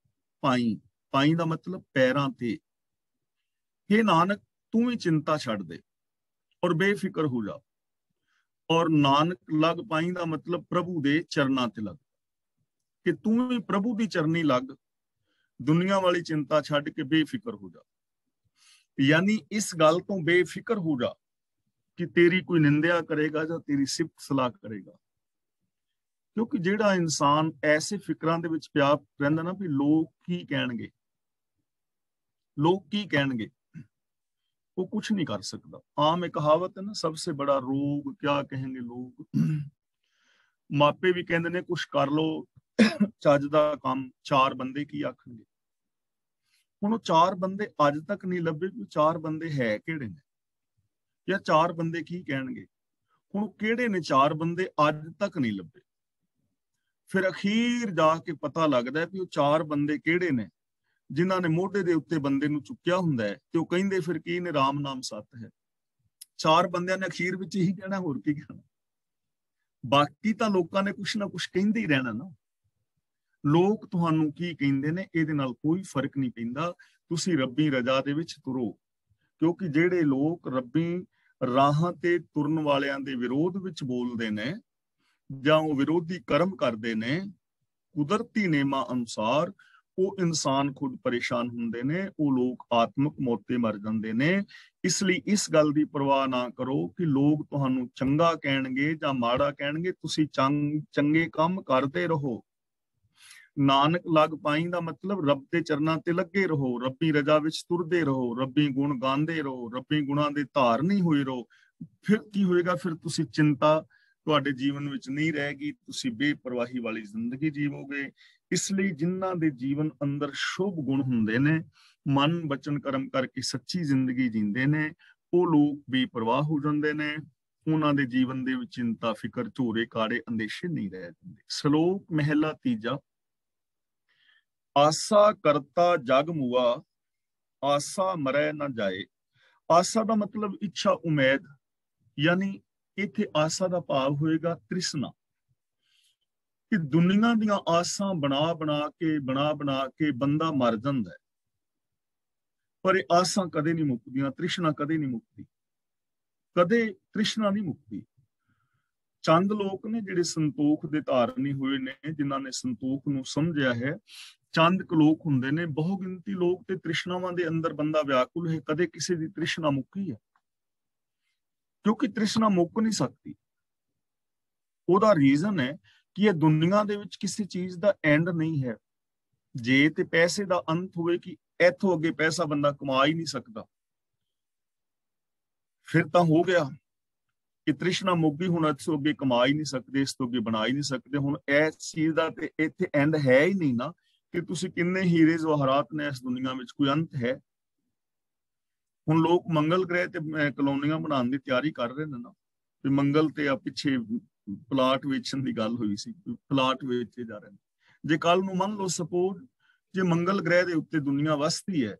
ਪਾਈ। ਪਾਈ ਦਾ ਮਤਲਬ ਪੈਰਾਂ ਤੇ। हे ਨਾਨਕ ਤੂੰ ਵੀ ਚਿੰਤਾ ਛੱਡ ਦੇ ਔਰ ਬੇਫਿਕਰ ਹੋ ਜਾ। ਔਰ ਨਾਨਕ ਲਗ ਪਾਈ ਦਾ ਮਤਲਬ ਪ੍ਰਭੂ ਦੇ ਚਰਨਾਂ ਤੇ ਲੱਗ, ਕਿ ਤੂੰ ਵੀ ਪ੍ਰਭੂ ਦੀ ਚਰਨੀ ਲੱਗ, ਦੁਨੀਆ ਵਾਲੀ ਚਿੰਤਾ ਛੱਡ ਕੇ ਬੇਫਿਕਰ ਹੋ ਜਾ। ਯਾਨੀ ਇਸ ਗੱਲ ਤੋਂ ਬੇਫਿਕਰ ਹੋ ਜਾ ਕਿ ਤੇਰੀ ਕੋਈ ਨਿੰਦਿਆ ਕਰੇਗਾ ਜਾਂ ਤੇਰੀ ਸਿਫਤ ਸਲਾਹ ਕਰੇਗਾ। ਕਿਉਂਕਿ ਜਿਹੜਾ ਇਨਸਾਨ ਐਸੇ ਫਿਕਰਾਂ ਦੇ ਵਿੱਚ ਪਿਆ ਰਹਿੰਦਾ ਨਾ ਵੀ ਲੋਕ ਕੀ ਕਹਿਣਗੇ, ਲੋਕ ਕੀ ਕਹਿਣਗੇ, वो कुछ नहीं कर सकता। आम एक कहावत है ना, सबसे बड़ा रोग क्या कहेंगे लोग। मापे भी कहते ने कुछ कर लो ਚੱਜ ਦਾ ਕੰਮ, ਚਾਰ ਬੰਦੇ ਕੀ ਆਖਣਗੇ। ਹੁਣ ਉਹ ਚਾਰ ਬੰਦੇ ਅੱਜ ਤੱਕ ਨਹੀਂ ਲੱਭੇ ਕਿ ਚਾਰ ਬੰਦੇ ਹੈ ਕਿਹੜੇ ਨੇ, ਜਾਂ ਚਾਰ ਬੰਦੇ ਕੀ ਕਹਿਣਗੇ। ਹੁਣ ਕਿਹੜੇ ਨੇ ਚਾਰ ਬੰਦੇ ਅੱਜ ਤੱਕ ਨਹੀਂ ਲੱਭੇ। ਫਿਰ ਅਖੀਰ ਜਾ ਕੇ ਪਤਾ ਲੱਗਦਾ ਵੀ ਉਹ ਚਾਰ ਬੰਦੇ ਕਿਹੜੇ ਨੇ ਜਿਨ੍ਹਾਂ ਨੇ ਮੋਢੇ ਦੇ ਉੱਤੇ ਬੰਦੇ ਨੂੰ ਚੁੱਕਿਆ ਹੁੰਦਾ ਹੈ, ਤੇ ਉਹ ਕਹਿੰਦੇ ਫਿਰ ਕੀ ਨੇ, ਰਾਮ ਨਾਮ ਸੱਤ ਹੈ। ਚਾਰ ਬੰਦਿਆਂ ਨੇ ਅਖੀਰ ਵਿੱਚ ਇਹੀ ਕਹਿਣਾ, ਹੋਰ ਕੀ ਕਹਿਣਾ। ਬਾਕੀ ਤਾਂ ਲੋਕਾਂ ਨੇ ਕੁਛ ਨਾ ਕੁਛ ਕਹਿੰਦੇ ਹੀ ਰਹਿਣਾ ਨਾ। ਲੋਕ ਤੁਹਾਨੂੰ ਕੀ ਕਹਿੰਦੇ ਨੇ ਇਹਦੇ ਨਾਲ ਕੋਈ ਫਰਕ ਨਹੀਂ ਪੈਂਦਾ। ਤੁਸੀਂ ਰੱਬੀ ਰਜ਼ਾ ਦੇ ਵਿੱਚ ਤੁਰੋ, ਕਿਉਂਕਿ ਜਿਹੜੇ ਲੋਕ ਰੱਬੀ ਰਾਹਾਂ ਤੇ ਤੁਰਨ ਵਾਲਿਆਂ ਦੇ ਵਿਰੋਧ ਵਿੱਚ ਬੋਲਦੇ ਨੇ ਜਾਂ ਉਹ ਵਿਰੋਧੀ ਕਰਮ ਕਰਦੇ ਨੇ ਕੁਦਰਤੀ ਨੇਮਾਂ ਅਨੁਸਾਰ, ਉਹ ਇਨਸਾਨ ਖੁਦ ਪਰੇਸ਼ਾਨ ਹੁੰਦੇ ਨੇ, ਉਹ ਲੋਕ ਆਤਮਿਕ ਮੌਤ ਤੇ ਮਰ ਜਾਂਦੇ ਨੇ। ਇਸ ਲਈ ਇਸ ਗੱਲ ਦੀ ਪਰਵਾਹ ਨਾ ਕਰੋ ਕਿ ਲੋਕ ਤੁਹਾਨੂੰ ਚੰਗਾ ਕਹਿਣਗੇ ਜਾਂ ਮਾੜਾ ਕਹਿਣਗੇ, ਤੁਸੀਂ ਚੰਗੇ ਕੰਮ ਕਰਦੇ ਰਹੋ। ਨਾਨਕ ਲਗ ਪਾਈ ਦਾ ਮਤਲਬ ਰੱਬ ਦੇ ਚਰਨਾਂ ਤੇ ਲੱਗੇ ਰਹੋ, ਰੱਬੀ ਰਜ਼ਾ ਵਿੱਚ ਤੁਰਦੇ ਰਹੋ, ਰੱਬੀ ਗੁਣ ਗਾਉਂਦੇ ਰਹੋ, ਰੱਬੀ ਗੁਣਾਂ ਦੇ ਧਾਰਨੀ ਹੋਏ ਰਹੋ। ਫਿਰ ਕੀ ਹੋਏਗਾ? ਫਿਰ ਤੁਸੀਂ ਚਿੰਤਾ ਤੁਹਾਡੇ ਜੀਵਨ ਵਿੱਚ ਨਹੀਂ ਰਹੇਗੀ, ਤੁਸੀਂ ਬੇਪਰਵਾਹੀ ਵਾਲੀ ਜ਼ਿੰਦਗੀ ਜੀਵੋਗੇ। ਇਸ ਲਈ ਜਿਨ੍ਹਾਂ ਦੇ ਜੀਵਨ ਅੰਦਰ ਸ਼ੁਭ ਗੁਣ ਹੁੰਦੇ ਨੇ, ਮਨ ਬਚਨ ਕਰਮ ਕਰਕੇ ਸੱਚੀ ਜ਼ਿੰਦਗੀ ਜੀਂਦੇ ਨੇ, ਉਹ ਲੋਕ ਬੇਪਰਵਾਹ ਹੋ ਜਾਂਦੇ ਨੇ। ਉਹਨਾਂ ਦੇ ਜੀਵਨ ਦੇ ਵਿੱਚ ਚਿੰਤਾ ਫਿਕਰ ਝੋਰੇ ਕਾੜੇ ਅੰਦੇਸ਼ੇ ਨਹੀਂ ਰਹਿ ਜਾਂਦੇ। ਸ਼ਲੋਕ ਮਹਿਲਾ ਤੀਜਾ। ਆਸਾ ਕਰਤਾ ਜਗ ਮੁਆ, ਆਸਾ ਮਰੈ ਨਾ ਜਾਏ। ਆਸਾ ਦਾ ਮਤਲਬ ਇੱਛਾ, ਉਮੀਦ, ਯਾਨੀ ਇੱਥੇ ਆਸਾ ਦਾ ਭਾਵ ਹੋਏਗਾ ਤ੍ਰਿਸ਼ਨਾ, ਕਿ ਦੁਨੀਆ ਦੀਆਂ ਆਸਾਂ ਬਣਾ ਬਣਾ ਕੇ ਬੰਦਾ ਮਰ ਜਾਂਦਾ ਹੈ, ਪਰ ਇਹ ਆਸਾਂ ਕਦੇ ਨਹੀਂ ਮੁੱਕਦੀਆਂ, ਤ੍ਰਿਸ਼ਨਾ ਕਦੇ ਨਹੀਂ ਮੁੱਕਦੀ, ਕਦੇ ਤ੍ਰਿਸ਼ਨਾ ਨਹੀਂ ਮੁੱਕਦੀ। ਚੰਦ ਲੋਕ ਨੇ ਜਿਹੜੇ ਸੰਤੋਖ ਦੇ ਧਾਰਨੀ ਹੋਏ ਨੇ, ਜਿਨ੍ਹਾਂ ਨੇ ਸੰਤੋਖ ਨੂੰ ਸਮਝਿਆ ਹੈ। ਚੰਦ ਕੁ ਲੋਕ ਹੁੰਦੇ ਨੇ, ਬਹੁ ਗਿਣਤੀ ਲੋਕ ਤੇ ਤ੍ਰਿਸ਼ਨਾਵਾਂ ਦੇ ਅੰਦਰ ਬੰਦਾ ਵਿਆਕੁਲ ਹੈ। ਕਦੇ ਕਿਸੇ ਦੀ ਤ੍ਰਿਸ਼ਨਾ ਮੁੱਕੀ ਹੈ? ਕਿਉਂਕਿ ਤ੍ਰਿਸ਼ਨਾ ਮੁੱਕ ਨਹੀਂ ਸਕਦੀ। ਉਹਦਾ ਰੀਜ਼ਨ ਹੈ ਕਿ ਇਹ ਦੁਨੀਆ ਦੇ ਵਿੱਚ ਕਿਸੇ ਚੀਜ਼ ਦਾ ਐਂਡ ਨਹੀਂ ਹੈ। ਜੇ ਤੇ ਪੈਸੇ ਦਾ ਅੰਤ ਹੋਵੇ ਕਿ ਇੱਥੋਂ ਅੱਗੇ ਪੈਸਾ ਬੰਦਾ ਕਮਾ ਹੀ ਨਹੀਂ ਸਕਦਾ, ਫਿਰ ਤਾਂ ਹੋ ਗਿਆ ਕਿ ਤ੍ਰਿਸ਼ਨਾ ਮੁੱਕ ਗਈ, ਹੁਣ ਇਸ ਤੋਂ ਅੱਗੇ ਕਮਾ ਹੀ ਨਹੀਂ ਸਕਦੇ, ਇਸ ਤੋਂ ਅੱਗੇ ਬਣਾ ਹੀ ਨਹੀਂ ਸਕਦੇ। ਹੁਣ ਇਸ ਚੀਜ਼ ਦਾ ਤੇ ਇੱਥੇ ਐਂਡ ਹੈ ਹੀ ਨਹੀਂ ਨਾ, ਕਿ ਤੁਸੀਂ ਕਿੰਨੇ ਹੀਰੇ ਜਵਾਹਰਾਤ ਨੇ ਇਸ ਦੁਨੀਆ ਵਿੱਚ, ਕੋਈ ਅੰਤ ਹੈ? ਹੁਣ ਲੋਕ ਮੰਗਲ ਗ੍ਰਹਿ ਤੇ ਕਲੋਨੀਆਂ ਬਣਾਉਣ ਦੀ ਤਿਆਰੀ ਕਰ ਰਹੇ ਨੇ ਨਾ, ਤੇ ਮੰਗਲ ਤੇ ਆ ਪਿੱਛੇ ਪਲਾਟ ਵੇਚਣ ਦੀ ਗੱਲ ਹੋਈ ਸੀ, ਪਲਾਟ ਵੇਚੇ ਜਾ ਰਹੇ ਨੇ। ਜੇ ਕੱਲ ਨੂੰ ਮੰਨ ਲਓ ਸਪੋਜ਼ ਜੇ ਮੰਗਲ ਗ੍ਰਹਿ ਦੇ ਉੱਤੇ ਦੁਨੀਆ ਵਸਦੀ ਹੈ,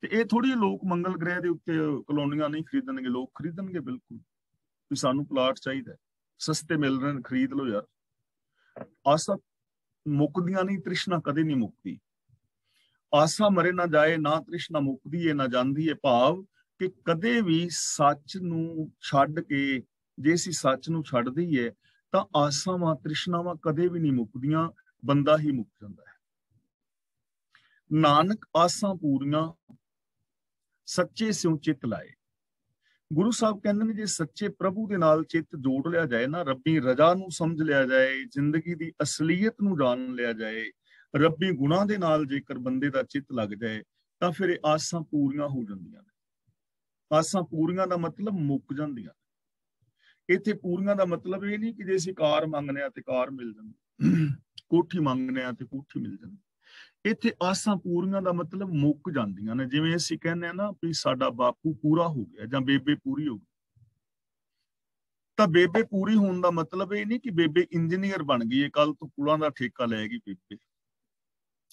ਤੇ ਇਹ ਥੋੜੀ ਲੋਕ ਮੰਗਲ ਗ੍ਰਹਿ ਦੇ ਉੱਤੇ ਕਲੋਨੀਆਂ ਨਹੀਂ ਖਰੀਦਣਗੇ, ਲੋਕ ਖਰੀਦਣਗੇ ਬਿਲਕੁਲ, ਵੀ ਸਾਨੂੰ ਪਲਾਟ ਚਾਹੀਦਾ, ਸਸਤੇ ਮਿਲ ਰਹੇ ਨੇ, ਖਰੀਦ ਲਓ ਯਾਰ। ਆਸਾ ਮੁੱਕਦੀਆਂ ਨਹੀਂ, ਤ੍ਰਿਸ਼ਨਾ ਕਦੇ ਨਹੀਂ ਮੁੱਕਦੀ। ਆਸਾ ਮਰੇ ਨਾ ਜਾਏ, ਨਾ ਤ੍ਰਿਸ਼ਨਾ ਮੁੱਕਦੀ ਹੈ ਨਾ ਜਾਂਦੀ ਹੈ। ਭਾਵ ਕਿ ਕਦੇ ਵੀ ਸੱਚ ਨੂੰ ਛੱਡ ਕੇ, ਜੇ ਅਸੀਂ ਸੱਚ ਨੂੰ ਛੱਡ ਦਈਏ ਤਾਂ ਆਸਾਵਾਂ ਤ੍ਰਿਸ਼ਨਾਵਾਂ ਕਦੇ ਵੀ ਨਹੀਂ ਮੁੱਕਦੀਆਂ, ਬੰਦਾ ਹੀ ਮੁੱਕ ਜਾਂਦਾ ਹੈ। ਨਾਨਕ ਆਸਾਂ ਪੂਰੀਆਂ, ਸੱਚੇ ਸਿਉ ਚਿਤ ਲਾਏ। ਗੁਰੂ ਸਾਹਿਬ ਕਹਿੰਦੇ ਨੇ ਜੇ ਸੱਚੇ ਪ੍ਰਭੂ ਦੇ ਨਾਲ ਚਿੱਤ ਜੋੜ ਲਿਆ ਜਾਏ ਨਾ, ਰੱਬੀ ਰਜ਼ਾ ਨੂੰ ਸਮਝ ਲਿਆ ਜਾਏ, ਜ਼ਿੰਦਗੀ ਦੀ ਅਸਲੀਅਤ ਨੂੰ ਜਾਣ ਲਿਆ ਜਾਏ, ਰੱਬੀ ਗੁਣਾਂ ਦੇ ਨਾਲ ਜੇਕਰ ਬੰਦੇ ਦਾ ਚਿੱਤ ਲੱਗ ਜਾਏ ਤਾਂ ਫਿਰ ਇਹ ਆਸਾਂ ਪੂਰੀਆਂ ਹੋ ਜਾਂਦੀਆਂ ਨੇ। ਆਸਾਂ ਪੂਰੀਆਂ ਦਾ ਮਤਲਬ ਮੁੱਕ ਜਾਂਦੀਆਂ। ਇੱਥੇ ਪੂਰੀਆਂ ਦਾ ਮਤਲਬ ਇਹ ਨਹੀਂ ਕਿ ਜੇ ਅਸੀਂ ਕਾਰ ਮੰਗਨੇ ਆ ਤੇ ਕਾਰ ਮਿਲ ਜਾਂਦੀ, ਕੋਠੀ ਮੰਗਨੇ ਆ ਤੇ ਕੋਠੀ ਮਿਲ ਜਾਂਦੀ। ਇੱਥੇ ਆਸਾਂ ਪੂਰੀਆਂ ਦਾ ਮਤਲਬ ਮੁੱਕ ਜਾਂਦੀਆਂ ਨੇ। ਜਿਵੇਂ ਅਸੀਂ ਕਹਿੰਦੇ ਆ ਨਾ ਵੀ ਸਾਡਾ ਬਾਪੂ ਪੂਰਾ ਹੋ ਗਿਆ ਜਾਂ ਬੇਬੇ ਪੂਰੀ ਹੋ ਗਈ, ਤਾਂ ਬੇਬੇ ਪੂਰੀ ਹੋਣ ਦਾ ਮਤਲਬ ਇਹ ਨਹੀਂ ਕਿ ਬੇਬੇ ਇੰਜੀਨੀਅਰ ਬਣ ਗਈ ਹੈ, ਕੱਲ ਤੋਂ ਪੁਲਾਂ ਦਾ ਠੇਕਾ ਲੈ ਗਈ ਬੇਬੇ।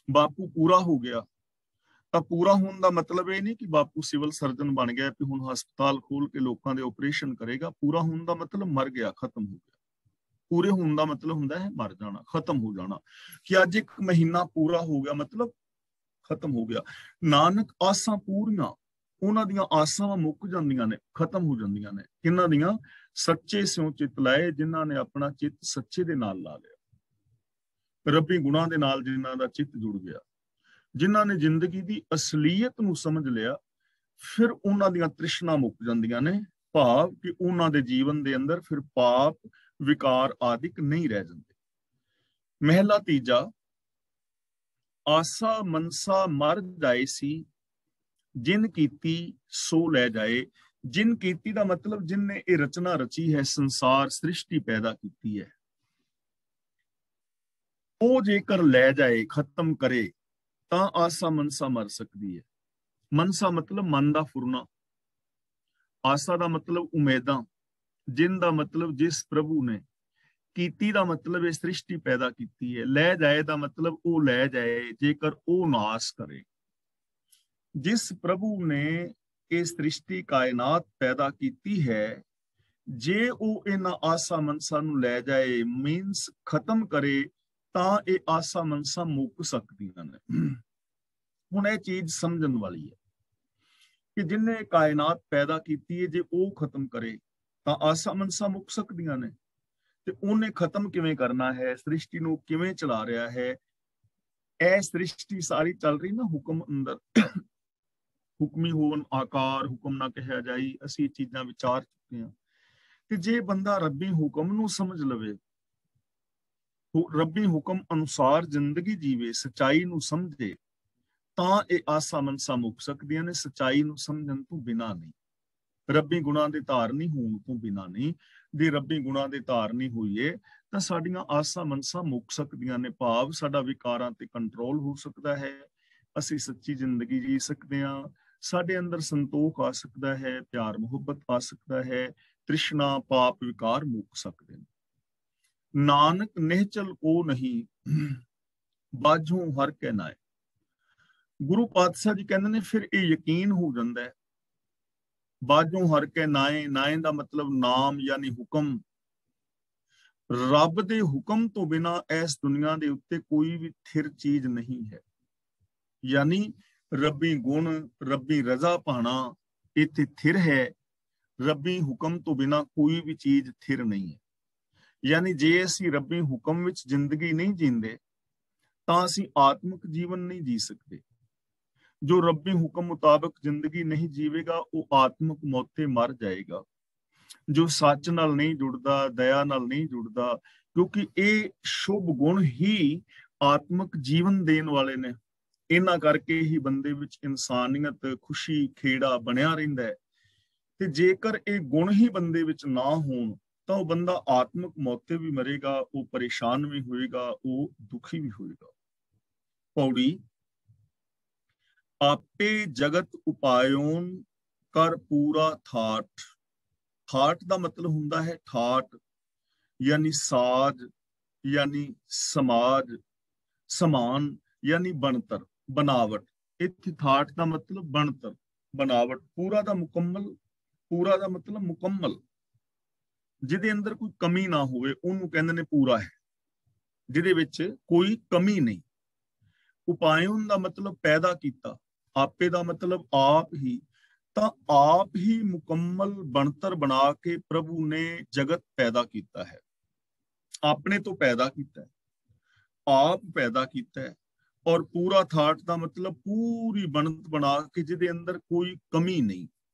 ਬਾਪੂ ਪੂਰਾ ਹੋ ਗਿਆ ਤਾਂ ਪੂਰਾ ਹੋਣ ਦਾ ਮਤਲਬ ਇਹ ਨਹੀਂ ਕਿ ਬਾਪੂ ਸਿਵਲ ਸਰਜਨ ਬਣ ਗਿਆ ਕਿ ਹੁਣ ਹਸਪਤਾਲ ਖੋਲ ਕੇ ਲੋਕਾਂ ਦੇ ਆਪਰੇਸ਼ਨ ਕਰੇਗਾ। ਪੂਰਾ ਹੋਣ ਦਾ ਮਤਲਬ ਮਰ ਗਿਆ, ਖਤਮ ਹੋ ਗਿਆ। ਪੂਰੇ ਹੋਣ ਦਾ ਮਤਲਬ ਹੁੰਦਾ ਹੈ ਮਰ ਜਾਣਾ, ਖਤਮ ਹੋ ਜਾਣਾ। ਕਿ ਅੱਜ ਇੱਕ ਮਹੀਨਾ ਪੂਰਾ ਹੋ ਗਿਆ ਮਤਲਬ ਖਤਮ ਹੋ ਗਿਆ। ਨਾਨਕ ਆਸਾਂ ਪੂਰੀਆਂ, ਉਹਨਾਂ ਦੀਆਂ ਆਸਾਂ ਮੁੱਕ ਜਾਂਦੀਆਂ ਨੇ, ਖਤਮ ਹੋ ਜਾਂਦੀਆਂ ਨੇ। ਕਿਹਨਾਂ ਦੀਆਂ? ਸੱਚੇ ਸਿਉ ਚਿੱਤ ਲਾਏ, ਜਿਨ੍ਹਾਂ ਨੇ ਆਪਣਾ ਚਿੱਤ ਸੱਚੇ ਦੇ ਨਾਲ ਲਾ ਲਿਆ, ਰੱਬੀ ਗੁਣਾਂ ਦੇ ਨਾਲ ਜਿਨ੍ਹਾਂ ਦਾ ਚਿੱਤ ਜੁੜ ਗਿਆ, ਜਿਨ੍ਹਾਂ ਨੇ ਜ਼ਿੰਦਗੀ ਦੀ ਅਸਲੀਅਤ ਨੂੰ ਸਮਝ ਲਿਆ, ਫਿਰ ਉਹਨਾਂ ਦੀਆਂ ਤ੍ਰਿਸ਼ਨਾ ਮੁੱਕ ਜਾਂਦੀਆਂ ਨੇ। ਭਾਵ ਕਿ ਉਹਨਾਂ ਦੇ ਜੀਵਨ ਦੇ ਅੰਦਰ ਫਿਰ ਪਾਪ ਵਿਕਾਰ ਆਦਿਕ ਨਹੀਂ ਰਹਿ ਜਾਂਦੇ। ਮਹਿਲਾ ਤੀਜਾ, ਆਸਾ ਮਨਸਾ ਮਰ ਜਾਏ ਸੀ, ਜਿਨ ਕੀਤੀ ਸੋ ਲੈ ਜਾਏ। ਜਿਨ ਕੀਤੀ ਦਾ ਮਤਲਬ ਜਿਨਨੇ ਇਹ ਰਚਨਾ ਰਚੀ ਹੈ, ਸੰਸਾਰ ਸ੍ਰਿਸ਼ਟੀ ਪੈਦਾ ਕੀਤੀ ਹੈ, ਉਹ ਜੇਕਰ ਲੈ ਜਾਏ, ਖਤਮ ਕਰੇ, ਤਾਂ ਆਸਾ ਮਨਸਾ ਮਰ ਸਕਦੀ ਹੈ। ਮਨਸਾ ਮਤਲਬ ਮਨ ਦਾ ਫੁਰਨਾ, ਆਸਾ ਦਾ ਮਤਲਬ ਉਮੀਦਾਂ, ਜਿਨ ਦਾ ਮਤਲਬ ਜਿਸ ਪ੍ਰਭੂ ਨੇ, ਕੀਤੀ ਦਾ ਮਤਲਬ ਇਹ ਸ੍ਰਿਸ਼ਟੀ ਪੈਦਾ ਕੀਤੀ ਹੈ, ਲੈ ਜਾਏ ਦਾ ਮਤਲਬ ਉਹ ਲੈ ਜਾਏ ਜੇਕਰ ਉਹ ਨਾਸ ਕਰੇ। ਜਿਸ ਪ੍ਰਭੂ ਨੇ ਇਹ ਸ੍ਰਿਸ਼ਟੀ ਕਾਇਨਾਤ ਪੈਦਾ ਕੀਤੀ ਹੈ, ਜੇ ਉਹ ਇਹਨਾਂ ਆਸਾ ਮਨਸਾ ਨੂੰ ਲੈ ਜਾਏ, ਮੀਨਸ ਖਤਮ ਕਰੇ, ਤਾਂ ਇਹ ਆਸਾ ਮਨਸਾ ਮੁੱਕ ਸਕਦੀਆਂ ਨੇ। ਹੁਣ ਇਹ ਚੀਜ਼ ਸਮਝਣ ਵਾਲੀ ਹੈ ਕਿ ਜਿਨਨੇ ਕਾਇਨਾਤ ਪੈਦਾ ਕੀਤੀ ਹੈ, ਜੇ ਉਹ ਖਤਮ ਕਰੇ ਤਾਂ ਆਸਾ ਮਨਸਾ ਮੁੱਕ ਸਕਦੀਆਂ ਨੇ। ਤੇ ਉਹਨੇ ਖਤਮ ਕਿਵੇਂ ਕਰਨਾ ਹੈ, ਸ੍ਰਿਸ਼ਟੀ ਨੂੰ ਕਿਵੇਂ ਚਲਾ ਰਿਹਾ ਹੈ? ਇਹ ਸ੍ਰਿਸ਼ਟੀ ਸਾਰੀ ਚੱਲ ਰਹੀ ਨਾ ਹੁਕਮ ਅੰਦਰ। ਹੁਕਮੀ ਹੋਣ ਆਕਾਰ, ਹੁਕਮ ਨਾ ਕਿਹਾ ਜਾਈ, ਅਸੀਂ ਇਹ ਚੀਜ਼ਾਂ ਵਿਚਾਰ ਚੁੱਕੇ ਹਾਂ। ਤੇ ਜੇ ਬੰਦਾ ਰੱਬੀ ਹੁਕਮ ਨੂੰ ਸਮਝ ਲਵੇ, ਰੱਬੀ ਹੁਕਮ ਅਨੁਸਾਰ ਜ਼ਿੰਦਗੀ ਜੀਵੇ, ਸਚਾਈ ਨੂੰ ਸਮਝੇ, ਤਾਂ ਇਹ ਆਸਾ ਮਨਸਾ ਮੁੱਕ ਸਕਦੀਆਂ ਨੇ। ਸਚਾਈ ਨੂੰ ਸਮਝਣ ਤੋਂ ਬਿਨਾਂ ਨਹੀਂ, ਰੱਬੀ ਗੁਣਾਂ ਦੇ ਧਾਰਨੀ ਹੋਣ ਤੋਂ ਬਿਨਾਂ ਨਹੀਂ। ਜੇ ਰੱਬੀ ਗੁਣਾਂ ਦੇ ਧਾਰਨੀ ਹੋਈਏ ਤਾਂ ਸਾਡੀਆਂ ਆਸਾਂ ਮਨਸਾਂ ਮੁੱਕ ਸਕਦੀਆਂ ਨੇ। ਭਾਵ ਸਾਡਾ ਵਿਕਾਰਾਂ ਤੇ ਕੰਟਰੋਲ ਹੋ ਸਕਦਾ ਹੈ, ਅਸੀਂ ਸੱਚੀ ਜ਼ਿੰਦਗੀ ਜੀ ਸਕਦੇ ਹਾਂ, ਸਾਡੇ ਅੰਦਰ ਸੰਤੋਖ ਆ ਸਕਦਾ ਹੈ, ਪਿਆਰ ਮੁਹੱਬਤ ਆ ਸਕਦਾ ਹੈ, ਤ੍ਰਿਸ਼ਨਾ ਪਾਪ ਵਿਕਾਰ ਮੁੱਕ ਸਕਦੇ ਨੇ। ਨਾਨਕ ਨਿਹਚਲ ਕੋ ਨਹੀਂ, ਬਾਝੋਂ ਹਰ ਕੇ ਨਾਏ। ਗੁਰੂ ਪਾਤਸ਼ਾਹ ਜੀ ਕਹਿੰਦੇ ਨੇ ਫਿਰ ਇਹ ਯਕੀਨ ਹੋ ਜਾਂਦਾ ਹੈ, ਬਾਝੋਂ ਹਰ ਕੇ ਨਾਏ। ਨਾਏ ਦਾ ਮਤਲਬ ਨਾਮ ਯਾਨੀ ਹੁਕਮ। ਰੱਬ ਦੇ ਹੁਕਮ ਤੋਂ ਬਿਨਾਂ ਇਸ ਦੁਨੀਆ ਦੇ ਉੱਤੇ ਕੋਈ ਵੀ ਥਿਰ ਚੀਜ਼ ਨਹੀਂ ਹੈ। ਯਾਨੀ ਰੱਬੀ ਗੁਣ, ਰੱਬੀ ਰਜ਼ਾ ਪਾਣਾ ਇੱਥੇ ਥਿਰ ਹੈ। ਰੱਬੀ ਹੁਕਮ ਤੋਂ ਬਿਨਾਂ ਕੋਈ ਵੀ ਚੀਜ਼ ਥਿਰ ਨਹੀਂ ਹੈ। ਯਾਨੀ ਜੇ ਅਸੀਂ ਰੱਬੀ ਹੁਕਮ ਵਿੱਚ ਜ਼ਿੰਦਗੀ ਨਹੀਂ ਜੀਂਦੇ ਤਾਂ ਅਸੀਂ ਆਤਮਿਕ ਜੀਵਨ ਨਹੀਂ ਜੀ ਸਕਦੇ। ਜੋ ਰੱਬੀ ਹੁਕਮ ਮੁਤਾਬਕ ਜ਼ਿੰਦਗੀ ਨਹੀਂ ਜੀਵੇਗਾ ਉਹ ਆਤਮਿਕ ਮੌਤੇ ਮਰ ਜਾਏਗਾ। ਜੋ ਸੱਚ ਨਾਲ ਨਹੀਂ ਜੁੜਦਾ, ਦਇਆ ਨਾਲ ਨਹੀਂ ਜੁੜਦਾ, ਕਿਉਂਕਿ ਇਹ ਸ਼ੁਭ ਗੁਣ ਹੀ ਆਤਮਿਕ ਜੀਵਨ ਦੇਣ ਵਾਲੇ ਨੇ। ਇਹਨਾਂ ਕਰਕੇ ਹੀ ਬੰਦੇ ਵਿੱਚ ਇਨਸਾਨੀਅਤ, ਖੁਸ਼ੀ, ਖੇੜਾ ਬਣਿਆ ਰਹਿੰਦਾ ਹੈ। ਤੇ ਜੇਕਰ ਇਹ ਗੁਣ ਹੀ ਬੰਦੇ ਵਿੱਚ ਨਾ ਹੋਣ ਤਾਂ ਉਹ ਬੰਦਾ ਆਤਮਿਕ ਮੌਤੇ ਵੀ ਮਰੇਗਾ, ਉਹ ਪਰੇਸ਼ਾਨ ਵੀ ਹੋਏਗਾ, ਉਹ ਦੁਖੀ ਵੀ ਹੋਏਗਾ। ਪੌੜੀ, ਆਪੇ ਜਗਤ ਉਪਾਇਓਨ ਕਰ ਪੂਰਾ ਥਾਟ। ਥਾਟ ਦਾ ਮਤਲਬ ਹੁੰਦਾ ਹੈ ਠਾਟ, ਯਾਨੀ ਸਾਜ, ਯਾਨੀ ਸਮਾਜ, ਸਮਾਨ, ਯਾਨੀ ਬਣਤਰ, ਬਣਾਵਟ। ਇੱਥੇ ਥਾਟ ਦਾ ਮਤਲਬ ਬਣਤਰ, ਬਣਾਵਟ। ਪੂਰਾ ਦਾ ਮੁਕੰਮਲ, ਪੂਰਾ ਦਾ ਮਤਲਬ ਮੁਕੰਮਲ, ਜਿਹਦੇ ਅੰਦਰ ਕੋਈ ਕਮੀ ਨਾ ਹੋਵੇ ਉਹਨੂੰ ਕਹਿੰਦੇ ਨੇ ਪੂਰਾ ਹੈ, ਜਿਹਦੇ ਵਿੱਚ ਕੋਈ ਕਮੀ ਨਹੀਂ। ਉਪਾਇਨ ਦਾ ਮਤਲਬ ਪੈਦਾ ਕੀਤਾ, ਆਪੇ ਦਾ ਮਤਲਬ ਆਪ ਹੀ। ਤਾਂ ਆਪ ਹੀ ਮੁਕੰਮਲ ਬਣਤਰ ਬਣਾ ਕੇ ਪ੍ਰਭੂ ਨੇ ਜਗਤ ਪੈਦਾ ਕੀਤਾ ਹੈ। ਆਪਣੇ ਤੋਂ ਪੈਦਾ ਕੀਤਾ ਹੈ, ਆਪ ਪੈਦਾ ਕੀਤਾ ਹੈ। ਔਰ ਪੂਰਾ ਥਾਟ ਦਾ ਮਤਲਬ ਪੂਰੀ ਬਣਤ ਬਣਾ ਕੇ ਜਿਹਦੇ ਅੰਦਰ ਕੋਈ ਕਮੀ ਨਹੀਂ।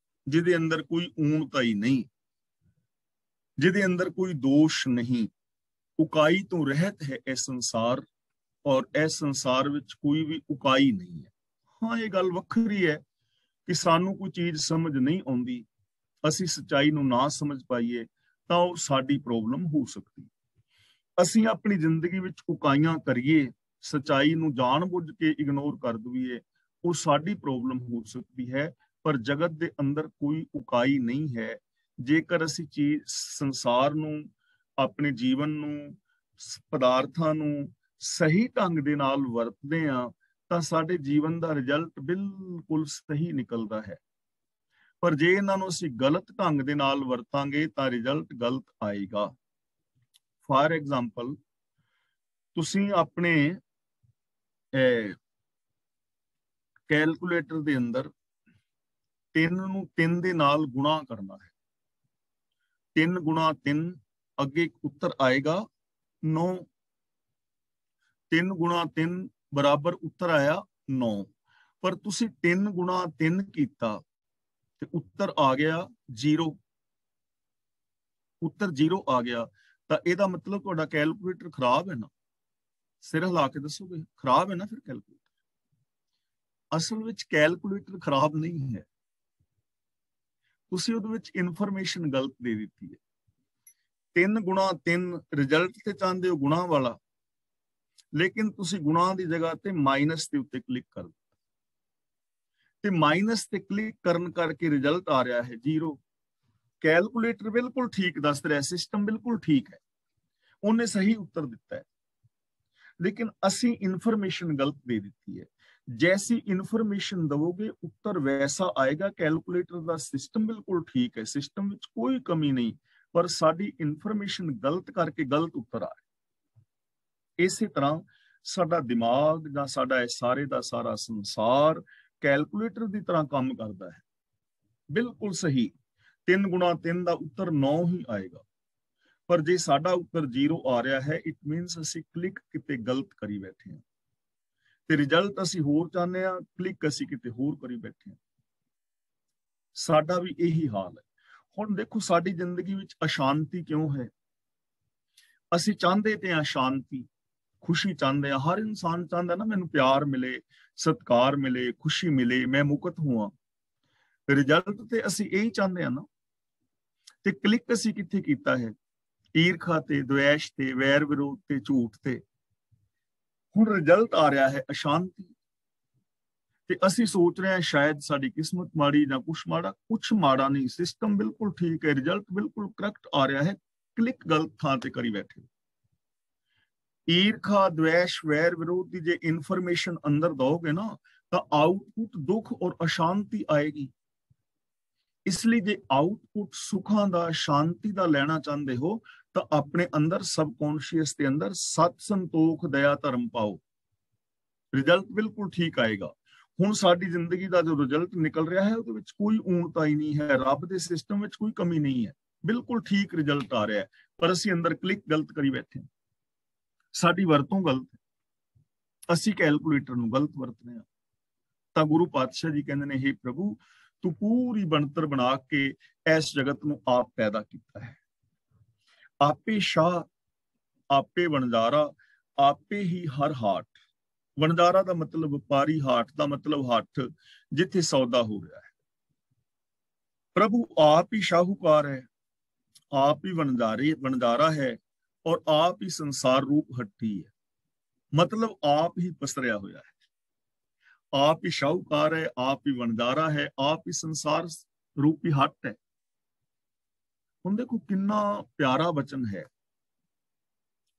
ਜਿਹਦੇ ਅੰਦਰ ਕੋਈ ਊਣਤਾਈ ਨਹੀਂ, ਜਿਹਦੇ ਅੰਦਰ ਕੋਈ ਦੋਸ਼ ਨਹੀਂ, ਉਕਾਈ ਤੋਂ ਰਹਿਤ ਹੈ ਇਹ ਸੰਸਾਰ, ਔਰ ਇਸ ਸੰਸਾਰ ਵਿੱਚ ਕੋਈ ਵੀ ਉਕਾਈ ਨਹੀਂ ਹੈ। ਹਾਂ, ਇਹ ਗੱਲ ਵੱਖਰੀ ਹੈ ਕਿ ਸਾਨੂੰ ਕੋਈ ਚੀਜ਼ ਸਮਝ ਨਹੀਂ ਆਉਂਦੀ, ਅਸੀਂ ਸੱਚਾਈ ਨੂੰ ਨਾ ਸਮਝ ਪਾਈਏ ਤਾਂ ਉਹ ਸਾਡੀ ਪ੍ਰੋਬਲਮ ਹੋ ਸਕਦੀ। ਅਸੀਂ ਆਪਣੀ ਜ਼ਿੰਦਗੀ ਵਿੱਚ ਉਕਾਈਆਂ ਕਰੀਏ, ਸੱਚਾਈ ਨੂੰ ਜਾਣਬੁੱਝ ਕੇ ਇਗਨੋਰ ਕਰ ਦਈਏ, ਉਹ ਸਾਡੀ ਪ੍ਰੋਬਲਮ ਹੋ ਸਕਦੀ ਹੈ। ਪਰ ਜਗਤ ਦੇ ਅੰਦਰ ਕੋਈ ਉਕਾਈ ਨਹੀਂ ਹੈ। ਜੇਕਰ ਅਸੀਂ ਸੰਸਾਰ ਨੂੰ, ਆਪਣੇ ਜੀਵਨ ਨੂੰ, ਪਦਾਰਥਾਂ ਨੂੰ ਸਹੀ ਢੰਗ ਦੇ ਨਾਲ ਵਰਤਦੇ ਹਾਂ ਤਾਂ ਸਾਡੇ ਜੀਵਨ ਦਾ ਰਿਜ਼ਲਟ ਬਿਲਕੁਲ ਸਹੀ ਨਿਕਲਦਾ ਹੈ। ਪਰ ਜੇ ਇਹਨਾਂ ਨੂੰ ਅਸੀਂ ਗਲਤ ਢੰਗ ਦੇ ਨਾਲ ਵਰਤਾਂਗੇ ਤਾਂ ਰਿਜ਼ਲਟ ਗਲਤ ਆਏਗਾ। ਫਾਰ ਐਗਜ਼ਾਮਪਲ, ਤੁਸੀਂ ਆਪਣੇ ਕੈਲਕੂਲੇਟਰ ਦੇ ਅੰਦਰ 3 ਨੂੰ 3 ਦੇ ਨਾਲ ਗੁਣਾ ਕਰਨਾ ਹੈ। 3 ਗੁਣਾ 3, ਅੱਗੇ ਉੱਤਰ ਆਏਗਾ 9। 3 ਗੁਣਾ 3 ਬਰਾਬਰ ਉੱਤਰ ਆਇਆ 9। ਪਰ ਤੁਸੀਂ 3 ਗੁਣਾ 3 ਕੀਤਾ ਤੇ ਉੱਤਰ ਆ ਗਿਆ 0। ਉੱਤਰ 0 ਆ ਗਿਆ ਤਾਂ ਇਹਦਾ ਮਤਲਬ ਤੁਹਾਡਾ ਕੈਲਕੂਲੇਟਰ ਖਰਾਬ ਹੈ ਨਾ। ਸਿਰ ਹਿਲਾ ਕੇ ਦੱਸੋਗੇ ਖਰਾਬ ਹੈ ਨਾ ਫਿਰ ਕੈਲਕੂਲੇਟਰ। ਅਸਲ ਵਿੱਚ ਕੈਲਕੂਲੇਟਰ ਖਰਾਬ ਨਹੀਂ ਹੈ, ਤੁਸੀਂ ਉਹਦੇ ਵਿੱਚ ਇਨਫੋਰਮੇਸ਼ਨ ਗਲਤ ਦੇ ਦਿੱਤੀ ਹੈ। 3 ਗੁਣਾ 3 ਰਿਜ਼ਲਟ ਤੇ ਚਾਹੁੰਦੇ ਹੋ ਗੁਣਾ ਵਾਲਾ, ਲੇਕਿਨ ਤੁਸੀਂ ਗੁਣਾ ਦੀ ਜਗ੍ਹਾ ਤੇ ਮਾਈਨਸ ਦੇ ਉੱਤੇ ਕਲਿੱਕ ਕਰ ਦਿੱਤਾ ਤੇ ਮਾਈਨਸ ਤੇ ਕਲਿੱਕ ਕਰਨ ਕਰਕੇ ਰਿਜ਼ਲਟ ਆ ਰਿਹਾ ਹੈ 0। ਕੈਲਕੂਲੇਟਰ ਬਿਲਕੁਲ ਠੀਕ ਦੱਸ ਰਿਹਾ, ਸਿਸਟਮ ਬਿਲਕੁਲ ਠੀਕ ਹੈ, ਉਹਨੇ ਸਹੀ ਉੱਤਰ ਦਿੱਤਾ ਹੈ, ਲੇਕਿਨ ਅਸੀਂ ਇਨਫੋਰਮੇਸ਼ਨ ਗਲਤ ਦੇ ਦਿੱਤੀ ਹੈ। जैसी इन्फॉर्मेशन दोगे उत्तर वैसा आएगा। कैलकुलेटर का सिस्टम बिल्कुल ठीक है, सिस्टम में कोई कमी नहीं, पर साडी इन्फॉर्मेशन गलत करके गलत उत्तर आ रहा। इसी तरह साडा दिमाग जां साडा सारे दा सारा संसार कैलकुलेटर की तरह काम करता है, बिल्कुल सही। 3 गुणा 3 का उत्तर 9 ही आएगा, पर जे साडा उत्तर 0 आ रहा है, इट मीनस असी क्लिक किते गलत करी बैठे हैं ਤੇ ਰਿਜ਼ਲਟ ਅਸੀਂ ਹੋਰ ਚਾਹੁੰਦੇ ਆ, ਕਲਿੱਕ ਅਸੀਂ ਕਿਤੇ ਹੋਰ ਕਰੀ ਬੈਠੇ ਆ। ਸਾਡਾ ਵੀ ਇਹੀ ਹਾਲ ਹੈ। ਹੁਣ ਦੇਖੋ ਸਾਡੀ ਜ਼ਿੰਦਗੀ ਵਿੱਚ ਅਸ਼ਾਂਤੀ ਕਿਉਂ ਹੈ? ਅਸੀਂ ਚਾਹੁੰਦੇ ਤੇ ਆ ਸ਼ਾਂਤੀ, ਖੁਸ਼ੀ ਚਾਹੁੰਦੇ ਆ। ਹਰ ਇਨਸਾਨ ਚਾਹੁੰਦਾ ਨਾ ਮੈਨੂੰ ਪਿਆਰ ਮਿਲੇ, ਸਤਿਕਾਰ ਮਿਲੇ, ਖੁਸ਼ੀ ਮਿਲੇ, ਮੈਂ ਮੁਕਤ ਹੋਵਾਂ। ਰਿਜ਼ਲਟ ਤੇ ਅਸੀਂ ਇਹੀ ਚਾਹੁੰਦੇ ਆ ਨਾ। ਤੇ ਕਲਿੱਕ ਅਸੀਂ ਕਿੱਥੇ ਕੀਤਾ ਹੈ? ਈਰਖਾ ਤੇ, ਦੁਆਸ਼ ਤੇ, ਵੈਰ ਵਿਰੋਧ ਤੇ, ਝੂਠ ਤੇ। ਹੁਣ ਰਿਜ਼ਲਟ ਆ ਰਿਹਾ ਹੈ ਅਸ਼ਾਂਤੀ ਤੇ ਅਸੀਂ ਸੋਚ ਰਹੇ ਹਾਂ ਸ਼ਾਇਦ ਸਾਡੀ ਕਿਸਮਤ ਮਾੜੀ ਜਾਂ ਕੁਛ ਮਾੜਾ। ਕੁਛ ਮਾੜਾ ਨਹੀਂ, ਸਿਸਟਮ ਬਿਲਕੁਲ ਠੀਕ ਹੈ, ਰਿਜ਼ਲਟ ਬਿਲਕੁਲ ਕਰੈਕਟ ਆ ਰਿਹਾ ਹੈ, ਕਲਿੱਕ ਗਲਤ ਥਾਂ ਤੇ ਕਰੀ ਬੈਠੇ। ਈਰਖਾ, ਦੁਆਸ਼, ਵੈਰ ਵਿਰੋਧ ਦੀ ਜੇ ਇਨਫੋਰਮੇਸ਼ਨ ਅੰਦਰ ਦੋਗੇ ਨਾ ਤਾਂ ਆਊਟਪੁੱਟ ਦੁੱਖ ਔਰ ਅਸ਼ਾਂਤੀ ਆਏਗੀ। ਇਸ ਲਈ ਜੇ ਆਊਟਪੁੱਟ ਸੁੱਖਾਂ ਦਾ, ਸ਼ਾਂਤੀ ਦਾ ਲੈਣਾ ਚਾਹੁੰਦੇ ਹੋ ਤਾਂ ਆਪਣੇ ਅੰਦਰ सबकॉन्शियस ਦੇ ਅੰਦਰ ਸਤ, ਸੰਤੋਖ, ਦਇਆ, ਧਰਮ ਪਾਓ, ਰਿਜ਼ਲਟ ਬਿਲਕੁਲ ਠੀਕ ਆਏਗਾ। ਹੁਣ ਸਾਡੀ ਜ਼ਿੰਦਗੀ ਦਾ ਜੋ ਰਿਜ਼ਲਟ ਨਿਕਲ ਰਿਹਾ ਹੈ ਉਹਦੇ ਵਿੱਚ ਕੋਈ ਊਣਤਾ ਹੀ ਨਹੀਂ ਹੈ, ਰੱਬ ਦੇ ਸਿਸਟਮ ਵਿੱਚ ਕੋਈ ਕਮੀ ਨਹੀਂ ਹੈ, ਬਿਲਕੁਲ ਠੀਕ ਰਿਜ਼ਲਟ ਆ ਰਿਹਾ ਹੈ, ਪਰ ਅਸੀਂ ਅੰਦਰ ਕਲਿੱਕ ਗਲਤ ਕਰੀ ਬੈਠੇ ਹਾਂ। ਸਾਡੀ ਵਰਤੋਂ ਗਲਤ ਹੈ, ਅਸੀਂ ਕੈਲਕੂਲੇਟਰ ਨੂੰ ਗਲਤ ਵਰਤ ਰਹੇ ਹਾਂ। ਤਾਂ ਗੁਰੂ ਪਾਤਸ਼ਾਹ ਜੀ ਕਹਿੰਦੇ ਨੇ, हे ਪ੍ਰਭੂ ਤੂੰ ਪੂਰੀ ਬਣਤਰ ਬਣਾ ਕੇ ਇਸ ਜਗਤ ਨੂੰ ਆਪ ਪੈਦਾ ਕੀਤਾ ਹੈ। आपे शाह, आपे वणजारा, आपे ही हर हाट। वणजारा का मतलब व्यापारी, हाट का मतलब हठ जिथे सौदा हो रहा है। प्रभु आप ही शाहूकार है, आप ही वणजारा है और आप ही संसार रूप हट्टी है, मतलब आप ही पसरिया होया है। आप ही शाहूकार है, आप ही वणजारा है, आप ही संसार रूपी हट है। ਹੁਣ ਦੇਖੋ ਕਿੰਨਾ ਪਿਆਰਾ ਬਚਨ ਹੈ।